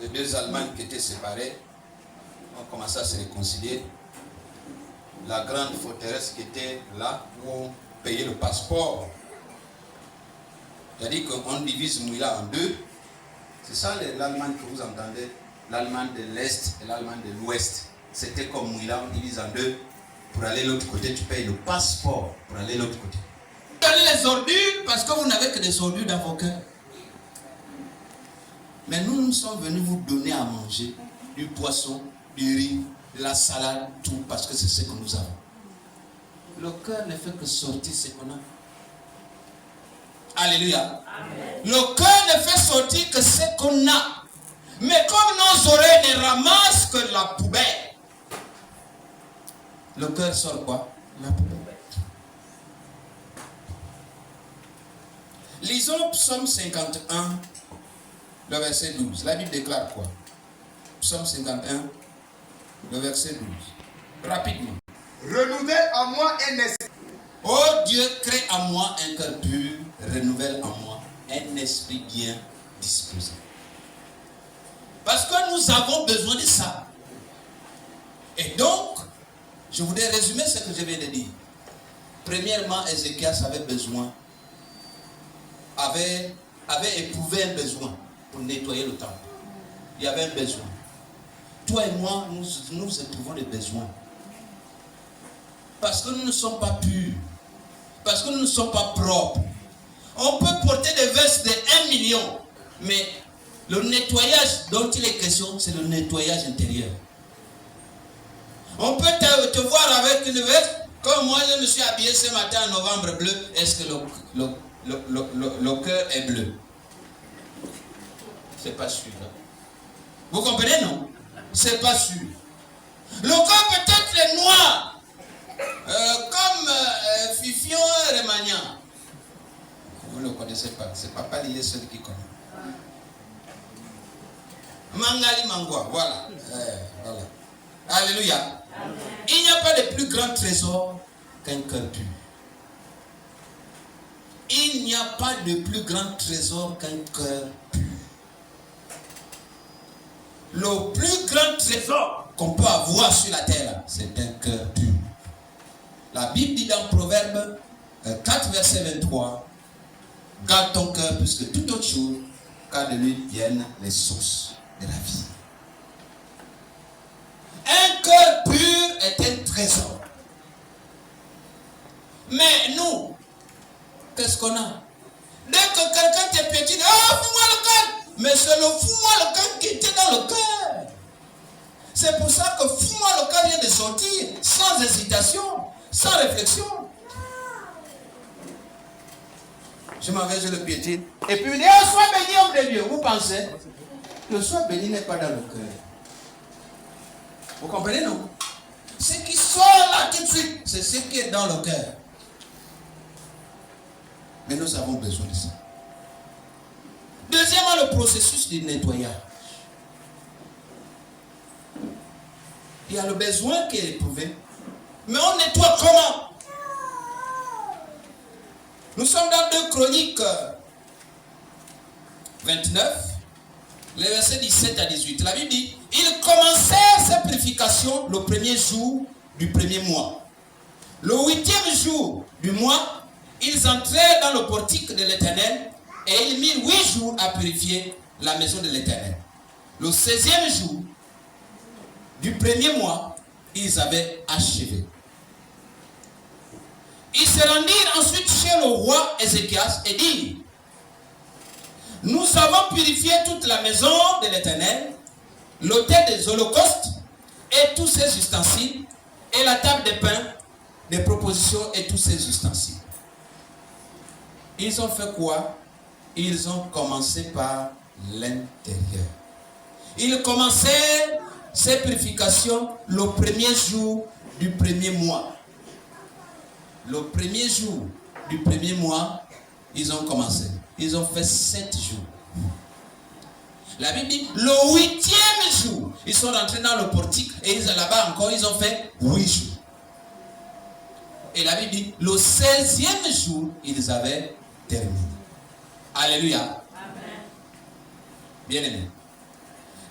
les deux Allemagnes qui étaient séparées ont commencé à se réconcilier. La grande forteresse qui était là, où on payait le passeport. C'est-à-dire qu'on divise Mouila en deux. C'est ça l'Allemagne que vous entendez. L'Allemagne de l'Est et l'Allemagne de l'Ouest. C'était comme Mouila, on divise en deux. Pour aller de l'autre côté, tu payes le passeport pour aller de l'autre côté. Vous donnez les ordures parce que vous n'avez que des ordures dans vos cœurs. Mais nous sommes venus vous donner à manger du poisson, du riz, de la salade, tout, parce que c'est ce que nous avons. Le cœur ne fait que sortir ce qu'on a. Alléluia. Amen. Le cœur ne fait sortir que ce qu'on a. Mais comme nos oreilles ne ramassent que la poubelle, le cœur sort quoi? La poubelle. Lisons Psaume 51, le verset 12. La Bible déclare quoi? Psaume 51, le verset 12. Rapidement. Renouvelle en moi un esprit. Oh Dieu, crée en moi un cœur pur, renouvelle en moi un esprit bien disposé. Parce que nous avons besoin de ça. Et donc, je voudrais résumer ce que je viens de dire. Premièrement, Ézéchias avait éprouvé un besoin pour nettoyer le temple. Il y avait un besoin. Toi et moi, nous éprouvons des besoins. Parce que nous ne sommes pas purs. Parce que nous ne sommes pas propres. On peut porter des vestes de 1 million. Mais le nettoyage dont il est question, c'est le nettoyage intérieur. On peut te voir avec une veste. Comme moi, je me suis habillé ce matin en novembre bleu. Est-ce que le cœur est bleu? C'est pas sûr. Vous comprenez, non? C'est pas sûr. Le cœur peut-être est noir. Comme Fifion et Remagnan. Vous ne le connaissez pas. C'est Papa Lié seul qui connaît. Mangali Mangwa, voilà. Voilà. Alléluia. Amen. Il n'y a pas de plus grand trésor qu'un cœur pur. Il n'y a pas de plus grand trésor qu'un cœur pur. Le plus grand trésor qu'on peut avoir sur la terre, c'est un cœur pur. La Bible dit dans Proverbe 4, verset 23, garde ton cœur plus que toute autre chose, car de lui viennent les sources de la vie. Un cœur pur est un trésor. Mais nous, qu'est-ce qu'on a? Dès que quelqu'un te pétine, oh, fous-moi le cœur. Mais c'est le fous-moi le cœur qui était dans le cœur. C'est pour ça que fous-moi le cœur vient de sortir, sans hésitation, sans réflexion. Je m'en vais, je le piétine. Et puis il dit, oh, sois béni, homme de Dieu. Vous pensez? Le sois béni n'est pas dans le cœur. Vous comprenez, non? Ce qui sort là tout de suite, c'est ce qui est dans le cœur. Mais nous avons besoin de ça. Deuxièmement, le processus de nettoyage. Il y a le besoin qui est éprouvé. Mais on nettoie comment? Nous sommes dans 2 Chroniques 29, les versets 17 à 18. La Bible dit, ils commencèrent cette purification le premier jour du premier mois. Le 8e jour du mois, ils entrèrent dans le portique de l'Éternel et ils mirent 8 jours à purifier la maison de l'Éternel. Le 16e jour du premier mois, ils avaient achevé. Ils se rendirent ensuite chez le roi Ézéchias et dirent, nous avons purifié toute la maison de l'Éternel, l'autel des holocaustes et tous ses ustensiles, et la table des pains, des propositions et tous ses ustensiles. Ils ont fait quoi? Ils ont commencé par l'intérieur. Ils commençaient ces purifications le premier jour du premier mois. Le premier jour du premier mois, ils ont commencé. Ils ont fait 7 jours. La Bible dit, le 8e jour, ils sont rentrés dans le portique et là-bas encore, ils ont fait 8 jours. Et la Bible dit, le 16e jour, ils avaient terminé. Alléluia. Amen. Bien aimé.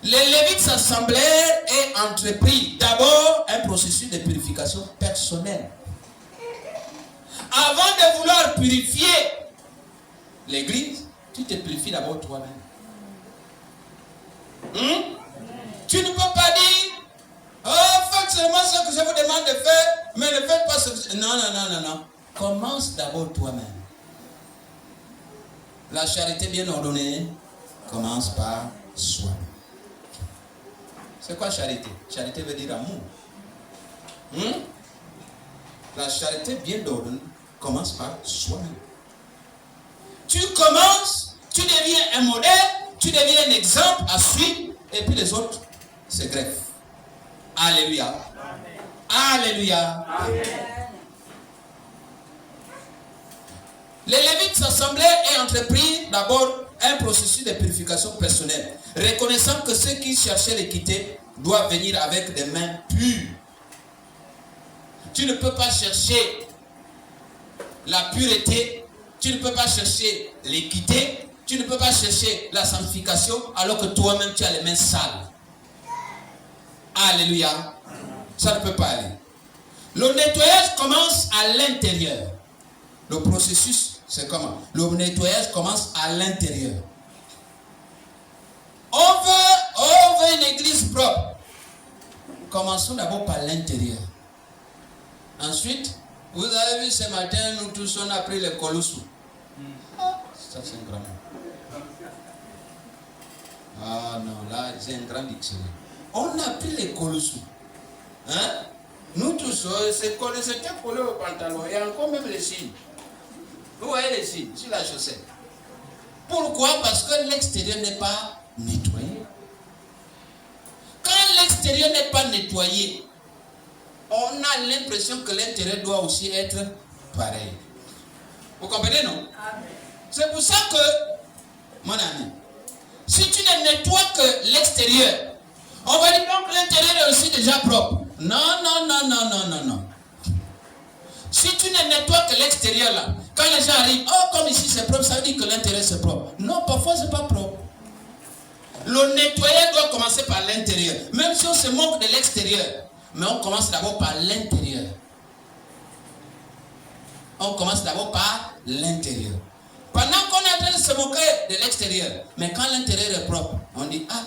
Les Lévites s'assemblèrent et entreprirent d'abord un processus de purification personnelle. Avant de vouloir purifier l'église, tu te purifies d'abord toi-même. Tu ne peux pas dire, oh, faites seulement ce que je vous demande de faire, mais ne faites pas ce que... Non. Commence d'abord toi-même. La charité bien ordonnée commence par soi. C'est quoi charité? Charité veut dire amour. La charité bien ordonnée commence par soi-même. Tu commences, tu deviens un modèle, tu deviens un exemple à suivre, et puis les autres se greffent. Alléluia. Amen. Alléluia. Amen. Les Lévites s'assemblaient et entreprirent d'abord un processus de purification personnelle, reconnaissant que ceux qui cherchaient l'équité doivent venir avec des mains pures. Tu ne peux pas chercher la pureté, tu ne peux pas chercher l'équité, tu ne peux pas chercher la sanctification alors que toi-même tu as les mains sales. Alléluia. Ça ne peut pas aller. Le nettoyage commence à l'intérieur. Le processus, c'est comment? Le nettoyage commence à l'intérieur. On veut une église propre. Commençons d'abord par l'intérieur. Ensuite, vous avez vu ce matin, nous tous on a pris le colossaux. Ça c'est un grand mot. Ah non, là c'est un grand dictionnaire. On a pris les colossaux. Hein? Nous tous, c'était collé au pantalon. Il y a encore même les signes. Vous voyez les signes sur la chaussette. Pourquoi? Parce que l'extérieur n'est pas nettoyé. Quand l'extérieur n'est pas nettoyé, on a l'impression que l'intérieur doit aussi être pareil. Vous comprenez, non? C'est pour ça que, mon ami, si tu ne nettoies que l'extérieur, on va dire donc que l'intérieur est aussi déjà propre. Non. Si tu ne nettoies que l'extérieur là, quand les gens arrivent, oh comme ici c'est propre, ça veut dire que l'intérieur c'est propre. Non, parfois c'est pas propre. Le nettoyage doit commencer par l'intérieur. Même si on se moque de l'extérieur, mais on commence d'abord par l'intérieur. On commence d'abord par l'intérieur. Pendant qu'on est en train de se moquer de l'extérieur, mais quand l'intérieur est propre, on dit, ah,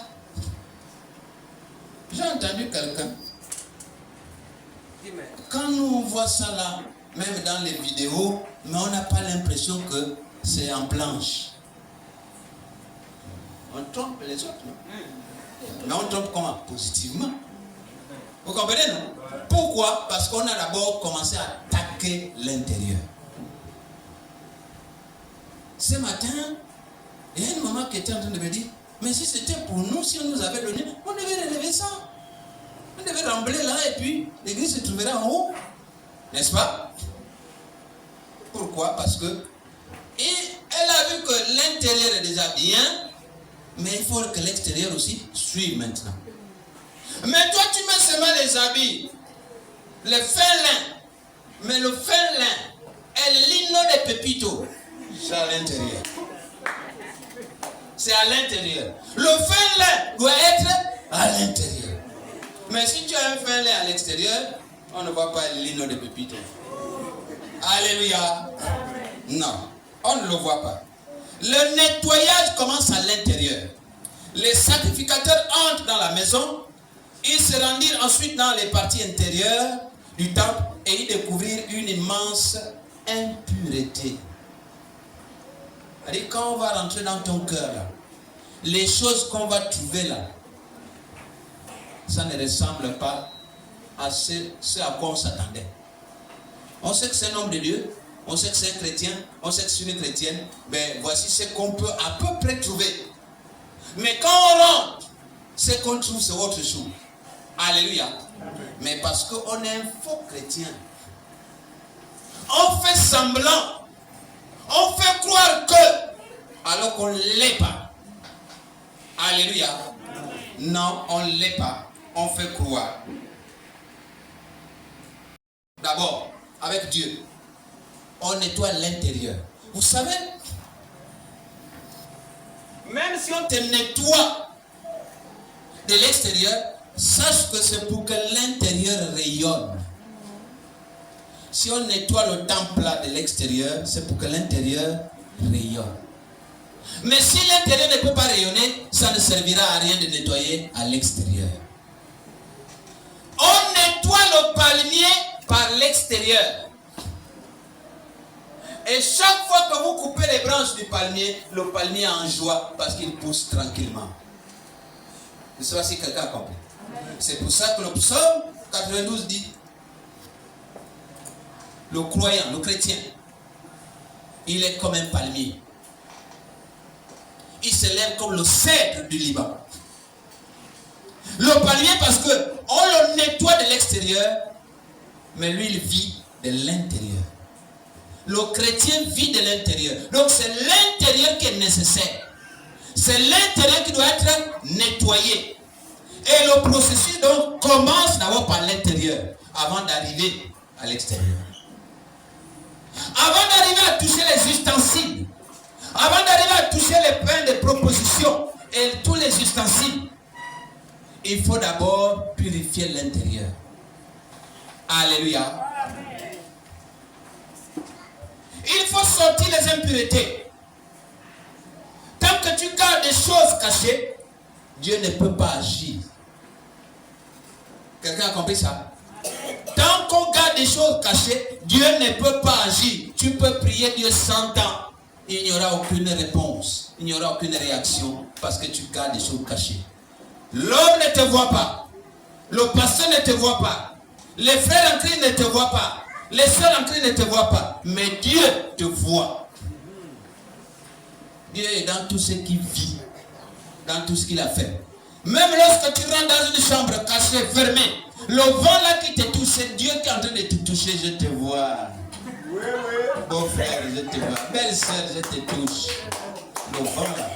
j'ai entendu quelqu'un. Quand nous voit ça là, même dans les vidéos, mais on n'a pas l'impression que c'est en planche. On trompe les autres, non? Mais on trompe comment? Positivement. Vous comprenez, non? Pourquoi? Parce qu'on a d'abord commencé à attaquer l'intérieur. Ce matin, il y a une maman qui était en train de me dire, mais si c'était pour nous, si on nous avait donné, on devait relever ça. On devait rembler là et puis l'église se trouverait en haut. N'est-ce pas? Pourquoi? Parce que et elle a vu que l'intérieur est déjà bien, mais il faut que l'extérieur aussi suive maintenant. Mais toi, tu mets seulement les habits, le fin lin, mais le fin lin est lino de pepito. C'est à l'intérieur. C'est à l'intérieur. Le fin lin doit être à l'intérieur. Mais si tu as un fin lin à l'extérieur, on ne voit pas le lino de pepito. Alléluia. Non, on ne le voit pas. Le nettoyage commence à l'intérieur. Les sacrificateurs entrent dans la maison. Ils se rendirent ensuite dans les parties intérieures du temple et ils découvrirent une immense impureté. C'est-à-dire, quand on va rentrer dans ton cœur, là, les choses qu'on va trouver là, ça ne ressemble pas à ce à quoi on s'attendait. On sait que c'est un homme de Dieu, on sait que c'est un chrétien, on sait que c'est une chrétienne, mais voici ce qu'on peut à peu près trouver. Mais quand on rentre, ce qu'on trouve, c'est autre chose. Alléluia. Mais parce qu'on est un faux chrétien, on fait semblant, on fait croire que, alors qu'on ne l'est pas. Alléluia. Non, on ne l'est pas. On fait croire. D'abord, avec Dieu, on nettoie l'intérieur. Vous savez, même si on te nettoie de l'extérieur, sache que c'est pour que l'intérieur rayonne. Si on nettoie le temple là de l'extérieur, c'est pour que l'intérieur rayonne. Mais si l'intérieur ne peut pas rayonner, ça ne servira à rien de nettoyer à l'extérieur. On nettoie le palmier par l'extérieur. Et chaque fois que vous coupez les branches du palmier, le palmier est en joie parce qu'il pousse tranquillement. Je ne sais pas si quelqu'un a compris. C'est pour ça que le psaume 92 dit, le croyant, le chrétien, il est comme un palmier. Il se lève comme le cèdre du Liban. Le palmier, parce qu'on le nettoie de l'extérieur, mais lui, il vit de l'intérieur. Le chrétien vit de l'intérieur. Donc, c'est l'intérieur qui est nécessaire. C'est l'intérieur qui doit être nettoyé. Et le processus, donc, commence d'abord par l'intérieur, avant d'arriver à l'extérieur. Avant d'arriver à toucher les ustensiles, avant d'arriver à toucher les pains de proposition et tous les ustensiles, il faut d'abord purifier l'intérieur. Alléluia. Il faut sortir les impuretés. Tant que tu gardes des choses cachées, Dieu ne peut pas agir. Quelqu'un a compris ça? Tant qu'on garde des choses cachées, Dieu ne peut pas agir. Tu peux prier Dieu 100 ans. Il n'y aura aucune réponse. Il n'y aura aucune réaction parce que tu gardes des choses cachées. L'homme ne te voit pas. Le pasteur ne te voit pas. Les frères en Christ ne te voient pas. Les sœurs en Christ ne te voient pas. Mais Dieu te voit. Dieu est dans tout ce qu'il vit. Dans tout ce qu'il a fait. Même lorsque tu rentres dans une chambre cachée, fermée, le vent là qui te touche, c'est Dieu qui est en train de te toucher. Je te vois. Oui, oui. Beau frère, je te vois. Belle sœur, je te touche. Le vent là.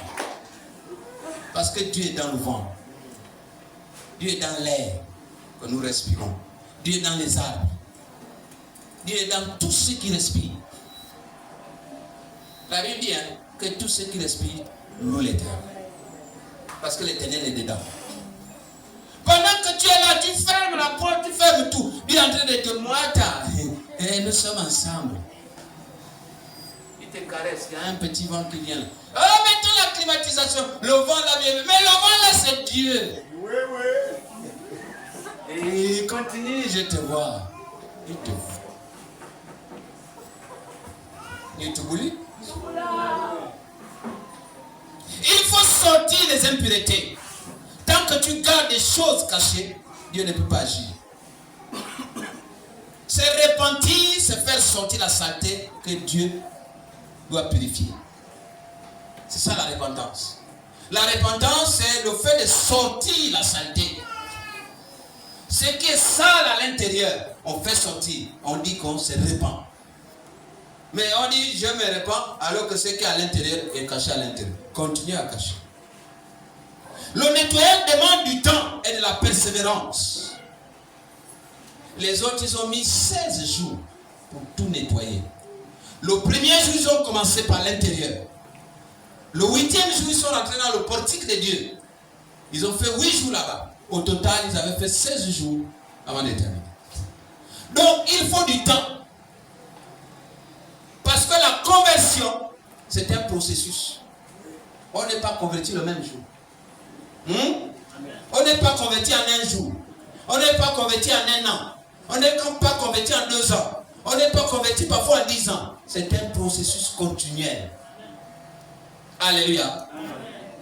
Parce que Dieu est dans le vent. Dieu est dans l'air que nous respirons. Dieu est dans les arbres. Dieu est dans tout ce qui respire. La Bible dit que tout ce qui respire loue l'Éternel. Parce que l'Éternel est dedans. Pendant que tu es là, tu fermes la porte, tu fermes tout. Il est en train de te moiter. Nous sommes ensemble. Il te caresse, il y a un petit vent qui vient. Oh, mettons la climatisation. Le vent là vient. Mais le vent là, c'est Dieu. Oui, oui. Et continue, je te vois. Il te voit. Il te voulait. Il faut sortir les impuretés. Tant que tu gardes des choses cachées, Dieu ne peut pas agir. C'est repentir, c'est faire sortir la saleté que Dieu doit purifier. C'est ça la repentance. La repentance, c'est le fait de sortir la saleté. Ce qui est sale à l'intérieur, on fait sortir. On dit qu'on se repent. Mais on dit je me repens alors que ce qui est à l'intérieur est caché à l'intérieur. Continue à cacher. Le nettoyage demande du temps et de la persévérance. Les autres, ils ont mis 16 jours pour tout nettoyer. Le premier jour, ils ont commencé par l'intérieur. Le 8e jour, ils sont rentrés dans le portique de Dieu. Ils ont fait 8 jours là-bas. Au total, ils avaient fait 16 jours avant de terminer. Donc, il faut du temps. Parce que la conversion, c'est un processus. On n'est pas converti le même jour. On n'est pas converti en un jour. On n'est pas converti en un an. On n'est pas converti en 2 ans. On n'est pas converti parfois en 10 ans. C'est un processus continuel. Alléluia.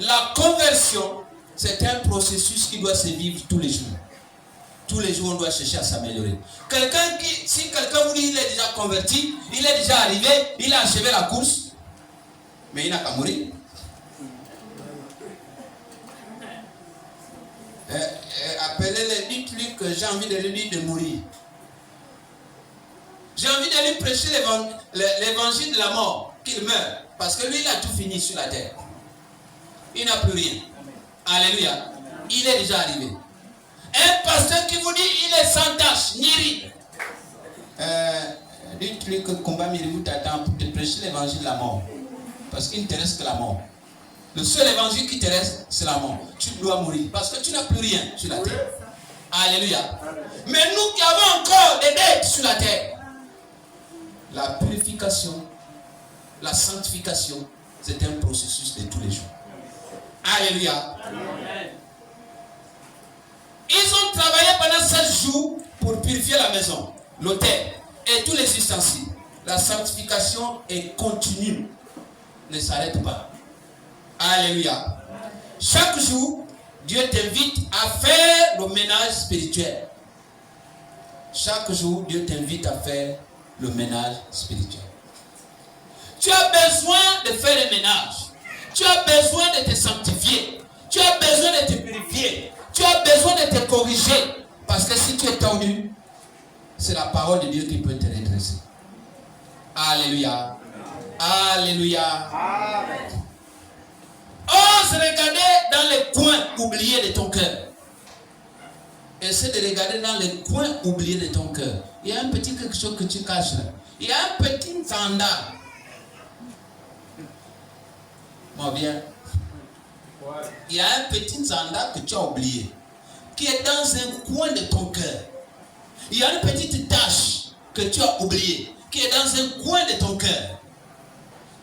La conversion, c'est un processus qui doit se vivre tous les jours. Tous les jours, on doit chercher à s'améliorer. Si quelqu'un vous dit qu'il est déjà converti, il est déjà arrivé, il a achevé la course, mais il n'a qu'à mourir. Appelez-le, dites-lui que j'ai envie de lui dire de mourir. J'ai envie de lui prêcher l'évangile de la mort, qu'il meure. Parce que lui, il a tout fini sur la terre. Il n'a plus rien. Alléluia. Il est déjà arrivé. Un pasteur qui vous dit il est sans tâche, ni ride. Dites-lui que le combat Miriou t'attend pour te prêcher l'évangile de la mort. Parce qu'il ne te reste que la mort. Le seul évangile qui te reste, c'est la mort. Tu dois mourir parce que tu n'as plus rien sur la terre. Alléluia. Mais nous qui avons encore des dettes sur la terre, la purification, la sanctification, c'est un processus de tous les jours. Alléluia. Amen. Ils ont travaillé pendant 7 jours pour purifier la maison, l'autel et tous les ustensiles. La sanctification est continue, ne s'arrête pas. Alléluia. Chaque jour, Dieu t'invite à faire le ménage spirituel. Chaque jour, Dieu t'invite à faire le ménage spirituel. Tu as besoin de faire le ménage. Tu as besoin de te sanctifier. Tu as besoin de te purifier. Tu as besoin de te corriger. Parce que si tu es tordu, c'est la parole de Dieu qui peut te redresser. Alléluia. Alléluia. Amen. Ose regarder dans les coins oubliés de ton cœur. Essaie de regarder dans les coins oubliés de ton cœur. Il y a un petit quelque chose que tu caches là. Il y a un petit standard. Bon, bien. Il y a un petit standard que tu as oublié, qui est dans un coin de ton cœur. Il y a une petite tâche que tu as oubliée, qui est dans un coin de ton cœur.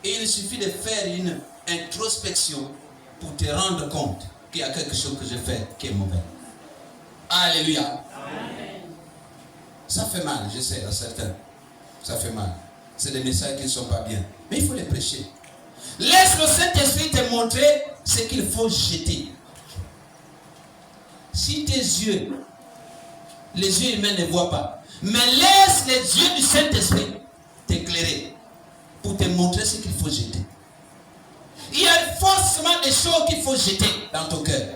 Et il suffit de faire une introspection pour te rendre compte qu'il y a quelque chose que je fais qui est mauvais. Alléluia. Amen. Ça fait mal, je sais, à certains. Ça fait mal. C'est des messages qui ne sont pas bien. Mais il faut les prêcher. Laisse le Saint-Esprit te montrer ce qu'il faut jeter. Si tes yeux, les yeux humains ne voient pas, mais laisse les yeux du Saint-Esprit t'éclairer pour te montrer ce qu'il faut jeter. Il y a forcément des choses qu'il faut jeter dans ton cœur.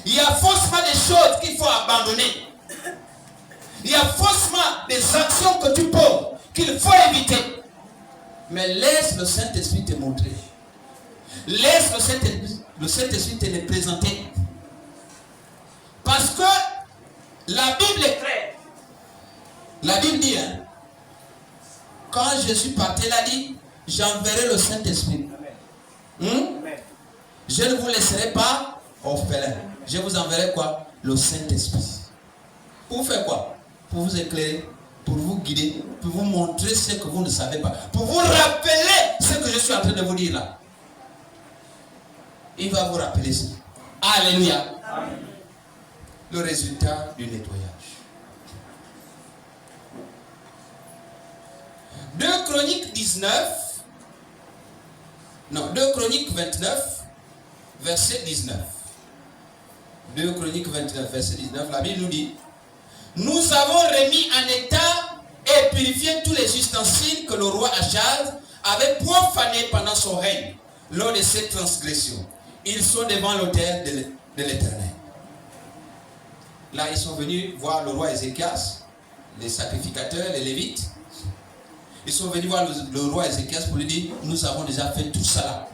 Il y a forcément des choses qu'il faut abandonner. Il y a forcément des actions que tu poses qu'il faut éviter. Mais laisse le Saint-Esprit te montrer. Laisse le Saint-Esprit te les présenter. Parce que la Bible est claire. La Bible dit, quand Jésus partait, il a dit, j'enverrai le Saint-Esprit. Je ne vous laisserai pas orphelin. Je vous enverrai quoi? Le Saint-Esprit. Pour vous faire quoi? Pour vous éclairer, pour vous guider, pour vous montrer ce que vous ne savez pas, pour vous rappeler ce que je suis en train de vous dire là. Il va vous rappeler ça. Alléluia. Amen. Le résultat du nettoyage. 2 Chroniques 29, verset 19. 2 Chroniques 29, verset 19, la Bible nous dit: nous avons remis en état et purifié tous les ustensiles que le roi Achaz avait profanés pendant son règne, lors de ses transgressions. Ils sont devant l'autel de l'Éternel. Là, ils sont venus voir le roi Ézéchias, les sacrificateurs, les Lévites. Ils sont venus voir le roi Ézéchias pour lui dire: nous avons déjà fait tout ça là.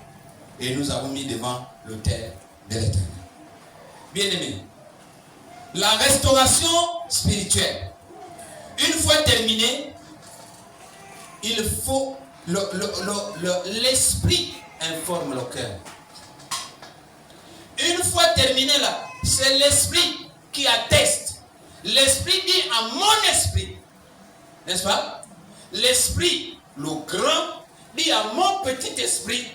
Et nous avons mis devant l'autel de l'Éternel. Bien-aimés, la restauration spirituelle, une fois terminée, il faut l'esprit informe le cœur. Une fois terminé là, c'est l'esprit qui atteste. L'esprit dit à mon esprit, n'est-ce pas? L'esprit, le grand, dit à mon petit esprit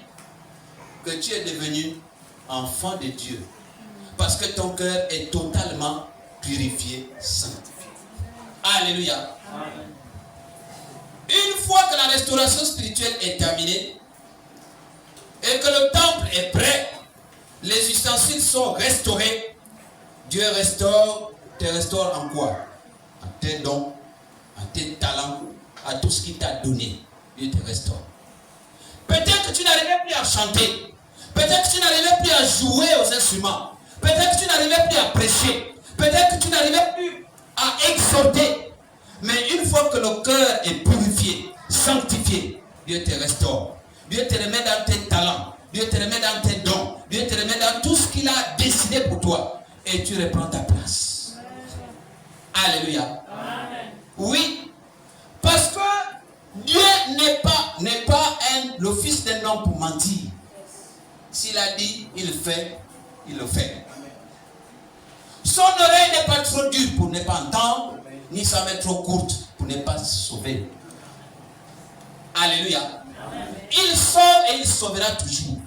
que tu es devenu enfant de Dieu. Parce que ton cœur est totalement purifié, sanctifié. Alléluia. Amen. Une fois que la restauration spirituelle est terminée et que le temple est prêt, les ustensiles sont restaurés, Dieu te restaure en quoi? En tes dons, en tes talents, à tout ce qu'il t'a donné. Dieu te restaure. Peut-être que tu n'arrivais plus à chanter. Peut-être que tu n'arrivais plus à jouer aux instruments. Peut-être que tu n'arrivais plus à prêcher. Peut-être que tu n'arrivais plus à exhorter. Mais une fois que le cœur est purifié, sanctifié, Dieu te restaure. Dieu te remet dans tes talents. Dieu te remet dans tes dons. Dieu te remet dans tout ce qu'il a décidé pour toi. Et tu reprends ta place. Alléluia. Amen. Oui. Parce que Dieu n'est pas le fils d'un homme pour mentir. S'il a dit, il fait, il le fait. Son oreille n'est pas trop dure pour ne pas entendre, ni sa main trop courte pour ne pas se sauver. Alléluia. Amen. Il sauve et il sauvera toujours.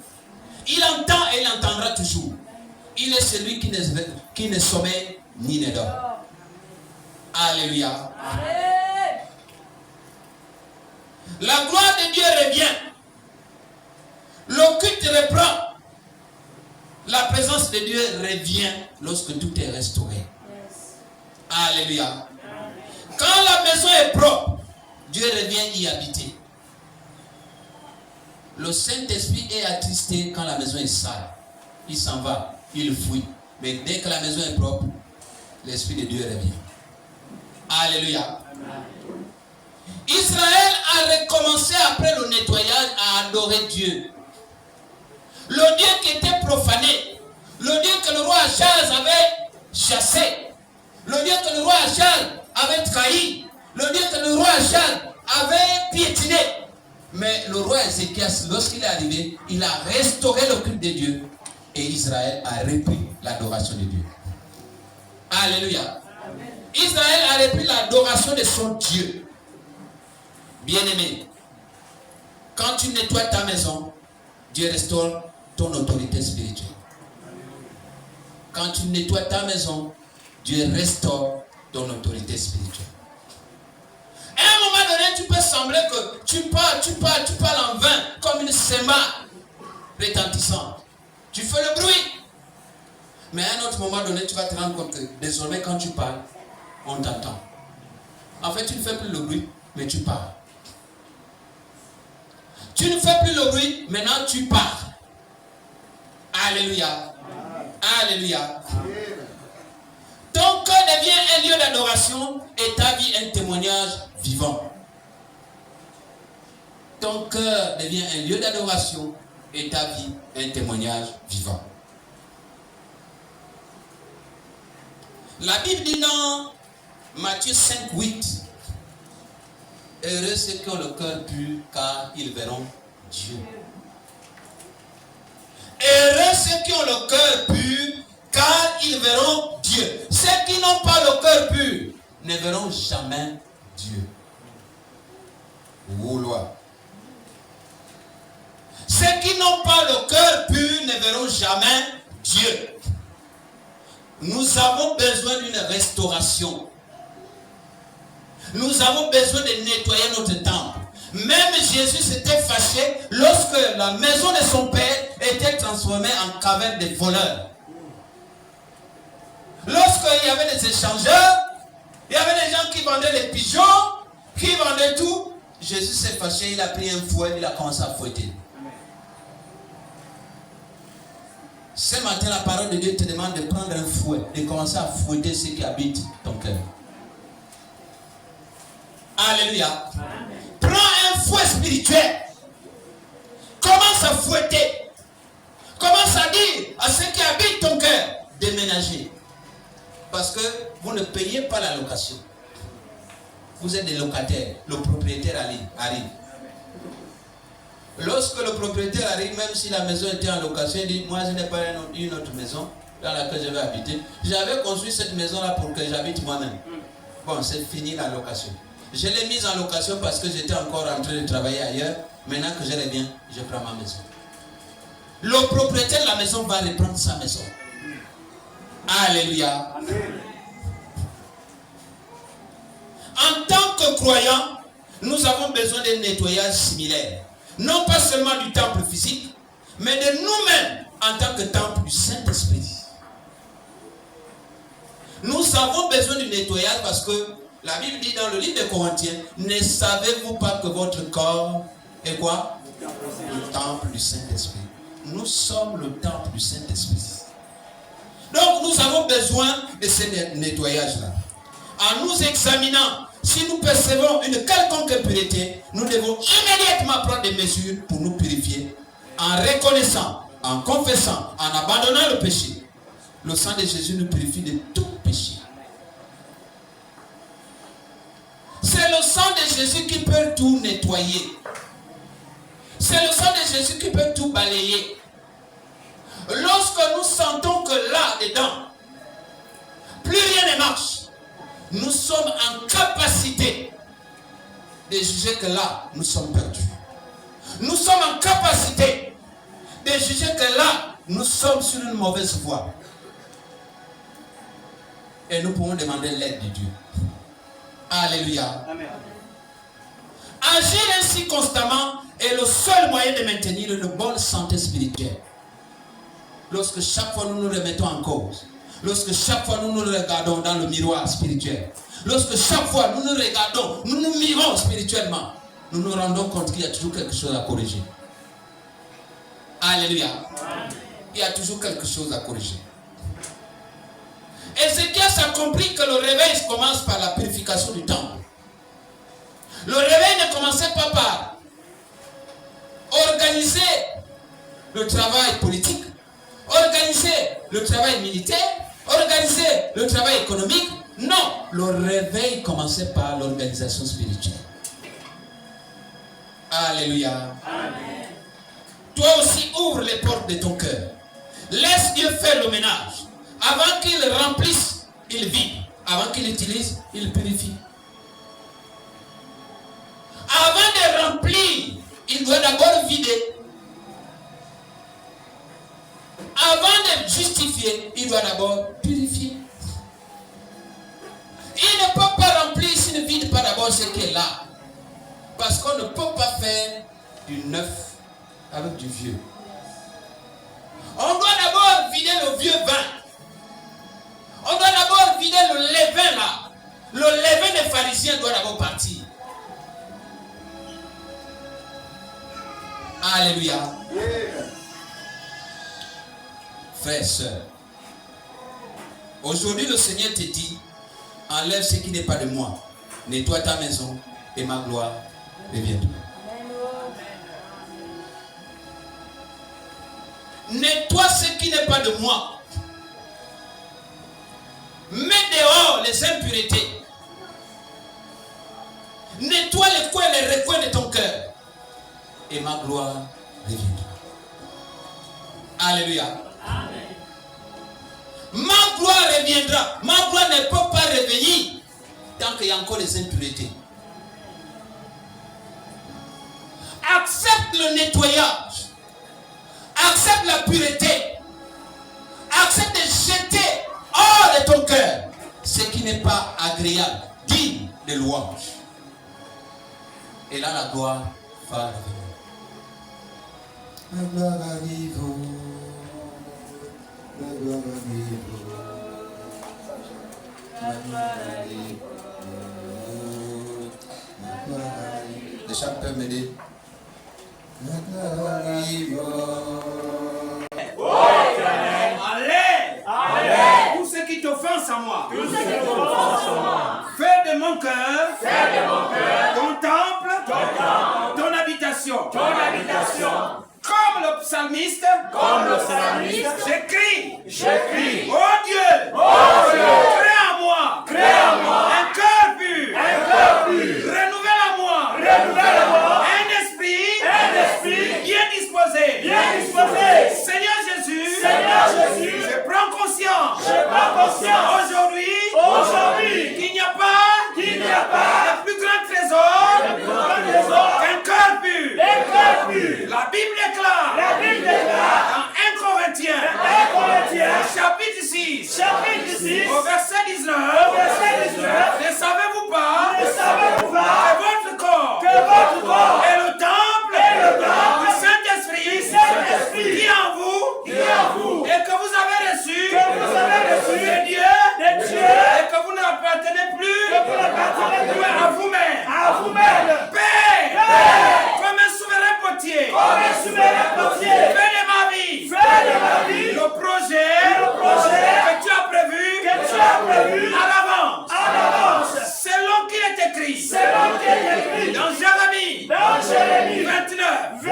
Il entend et il entendra toujours. Il est celui qui ne sommeille ni ne dort. Alléluia. Amen. La gloire de Dieu revient. Le culte reprend. La présence de Dieu revient lorsque tout est restauré. Yes. Alléluia. Amen. Quand la maison est propre, Dieu revient y habiter. Le Saint-Esprit est attristé quand la maison est sale. Il s'en va, il fuit. Mais dès que la maison est propre, l'Esprit de Dieu revient. Alléluia. Amen. Israël a recommencé après le nettoyage à adorer Dieu. Le Dieu qui était profané, le Dieu que le roi Achaz avait chassé, le Dieu que le roi Achaz avait trahi, le Dieu que le roi Achaz avait piétiné. Mais le roi Ézéchias, lorsqu'il est arrivé, il a restauré le culte de Dieu et Israël a repris l'adoration de Dieu. Alléluia. Amen. Israël a repris l'adoration de son Dieu. Bien-aimé, quand tu nettoies ta maison, Dieu restaure ton autorité spirituelle. Quand tu nettoies ta maison, Dieu restaure ton autorité spirituelle. À un moment donné, tu peux sembler que tu parles en vain, comme une sémale retentissante. Tu fais le bruit. Mais à un autre moment donné, tu vas te rendre compte que désormais, quand tu parles, on t'entend. En fait, tu ne fais plus le bruit, mais tu parles. Tu ne fais plus le bruit, maintenant tu parles. Alléluia. Alléluia. Ton cœur devient un lieu d'adoration et ta vie un témoignage vivant. Ton cœur devient un lieu d'adoration et ta vie un témoignage vivant. La Bible dit dans Matthieu 5, 8, heureux ceux qui ont le cœur pur, car ils verront Dieu. Heureux ceux ceux qui ont le cœur pur, car ils verront Dieu. Ceux qui n'ont pas le cœur pur ne verront jamais Dieu. Vouloir. Ceux qui n'ont pas le cœur pur ne verront jamais Dieu. Nous avons besoin d'une restauration. Nous avons besoin de nettoyer notre temple. Même Jésus s'était fâché lorsque la maison de son père était transformée en caverne de voleurs. Lorsqu'il y avait des échangeurs, il y avait des gens qui vendaient les pigeons, qui vendaient tout. Jésus s'est fâché, il a pris un fouet, il a commencé à fouetter. Ce matin, la parole de Dieu te demande de prendre un fouet, de commencer à fouetter ceux qui habitent ton cœur. Alléluia. Amen. Prends un fouet spirituel. Commence à fouetter. Commence à dire à ceux qui habitent ton cœur, déménager. Parce que vous ne payez pas la location. Vous êtes des locataires. Le propriétaire arrive. Lorsque le propriétaire arrive, même si la maison était en location, il dit, moi je n'ai pas une autre maison dans laquelle je vais habiter. J'avais construit cette maison-là pour que j'habite moi-même. Bon, c'est fini la location. Je l'ai mise en location parce que j'étais encore en train de travailler ailleurs. Maintenant que je reviens, je prends ma maison. Le propriétaire de la maison va reprendre sa maison. Alléluia. Amen. En tant que croyants, nous avons besoin d'un nettoyage similaire. Non pas seulement du temple physique, mais de nous-mêmes en tant que temple du Saint-Esprit. Nous avons besoin du nettoyage parce que la Bible dit dans le livre de Corinthiens, ne savez-vous pas que votre corps est quoi? Le temple du Saint-Esprit. Nous sommes le temple du Saint-Esprit. Donc nous avons besoin de ce nettoyage-là. En nous examinant, si nous percevons une quelconque impureté, nous devons immédiatement prendre des mesures pour nous purifier en reconnaissant, en confessant, en abandonnant le péché. Le sang de Jésus nous purifie de tout péché. C'est le sang de Jésus qui peut tout nettoyer. C'est le sang de Jésus qui peut tout balayer. Lorsque nous sentons que là-dedans, plus rien ne marche, nous sommes en capacité de juger que là, nous sommes perdus. Nous sommes en capacité de juger que là, nous sommes sur une mauvaise voie. Et nous pouvons demander l'aide de Dieu. Alléluia. Amen. Agir ainsi constamment est le seul moyen de maintenir une bonne santé spirituelle. Lorsque chaque fois nous nous remettons en cause, lorsque chaque fois nous nous regardons dans le miroir spirituel, lorsque chaque fois nous nous regardons, nous nous mirons spirituellement, nous nous rendons compte qu'il y a toujours quelque chose à corriger. Alléluia. Amen. Il y a toujours quelque chose à corriger. Ézéchias a compris que le réveil commence par la purification du temple. Le réveil ne commençait pas par organiser le travail politique, organiser le travail militaire, organiser le travail économique. Non, le réveil commençait par l'organisation spirituelle. Alléluia. Amen. Toi aussi, ouvre les portes de ton cœur. Laisse Dieu faire le ménage. Avant qu'il remplisse, il vide. Avant qu'il utilise, il purifie. Avant de remplir, il doit d'abord vider. Avant de justifier, il doit d'abord purifier. Il ne peut pas remplir s'il ne vide pas d'abord ce qui est là. Parce qu'on ne peut pas faire du neuf avec du vieux. On doit d'abord vider le vieux vin. On doit d'abord vider le levain là. Le levain des pharisiens doit d'abord partir. Alléluia. Frères, sœurs, aujourd'hui le Seigneur te dit, enlève ce qui n'est pas de moi. Nettoie ta maison et ma gloire reviendra. Nettoie ce qui n'est pas de moi. Mets dehors les impuretés. Nettoie les coins et les recoins de ton cœur. Et ma gloire reviendra. Alléluia. Ma gloire reviendra. Ma gloire ne peut pas revenir tant qu'il y a encore les impuretés. Accepte le nettoyage. Accepte la pureté. Accepte de jeter hors de ton cœur ce qui n'est pas agréable, digne de louange. Et là, la gloire va revenir. La gloire arrive. La gloire arrive. La gloire arrive. La gloire arrive. Les chants peuvent m'aider. La gloire arrive. Allez, tout ce qui t'offense à moi, fais de mon cœur, ton temple, ton habitation. Comme le psalmiste, j'écris, oh Dieu, crée en moi, un cœur pur, renouvelle en moi, un esprit bien disposé. Seigneur Jésus, je prends conscience aujourd'hui qu'il n'y a pas de plus grand trésor qu'un cœur pur. La Bible déclare dans 1 Corinthiens chapitre 6 au verset 19, ne savez-vous pas que votre corps est le temple du Saint-Esprit qui est en vous et que vous avez reçu de Dieu et que vous n'appartenez plus à vous-même. Paix comme un souverain potier. Fais de ma vie le projet que tu as prévu à l'avance. Selon qu'il est écrit dans Jérémie 29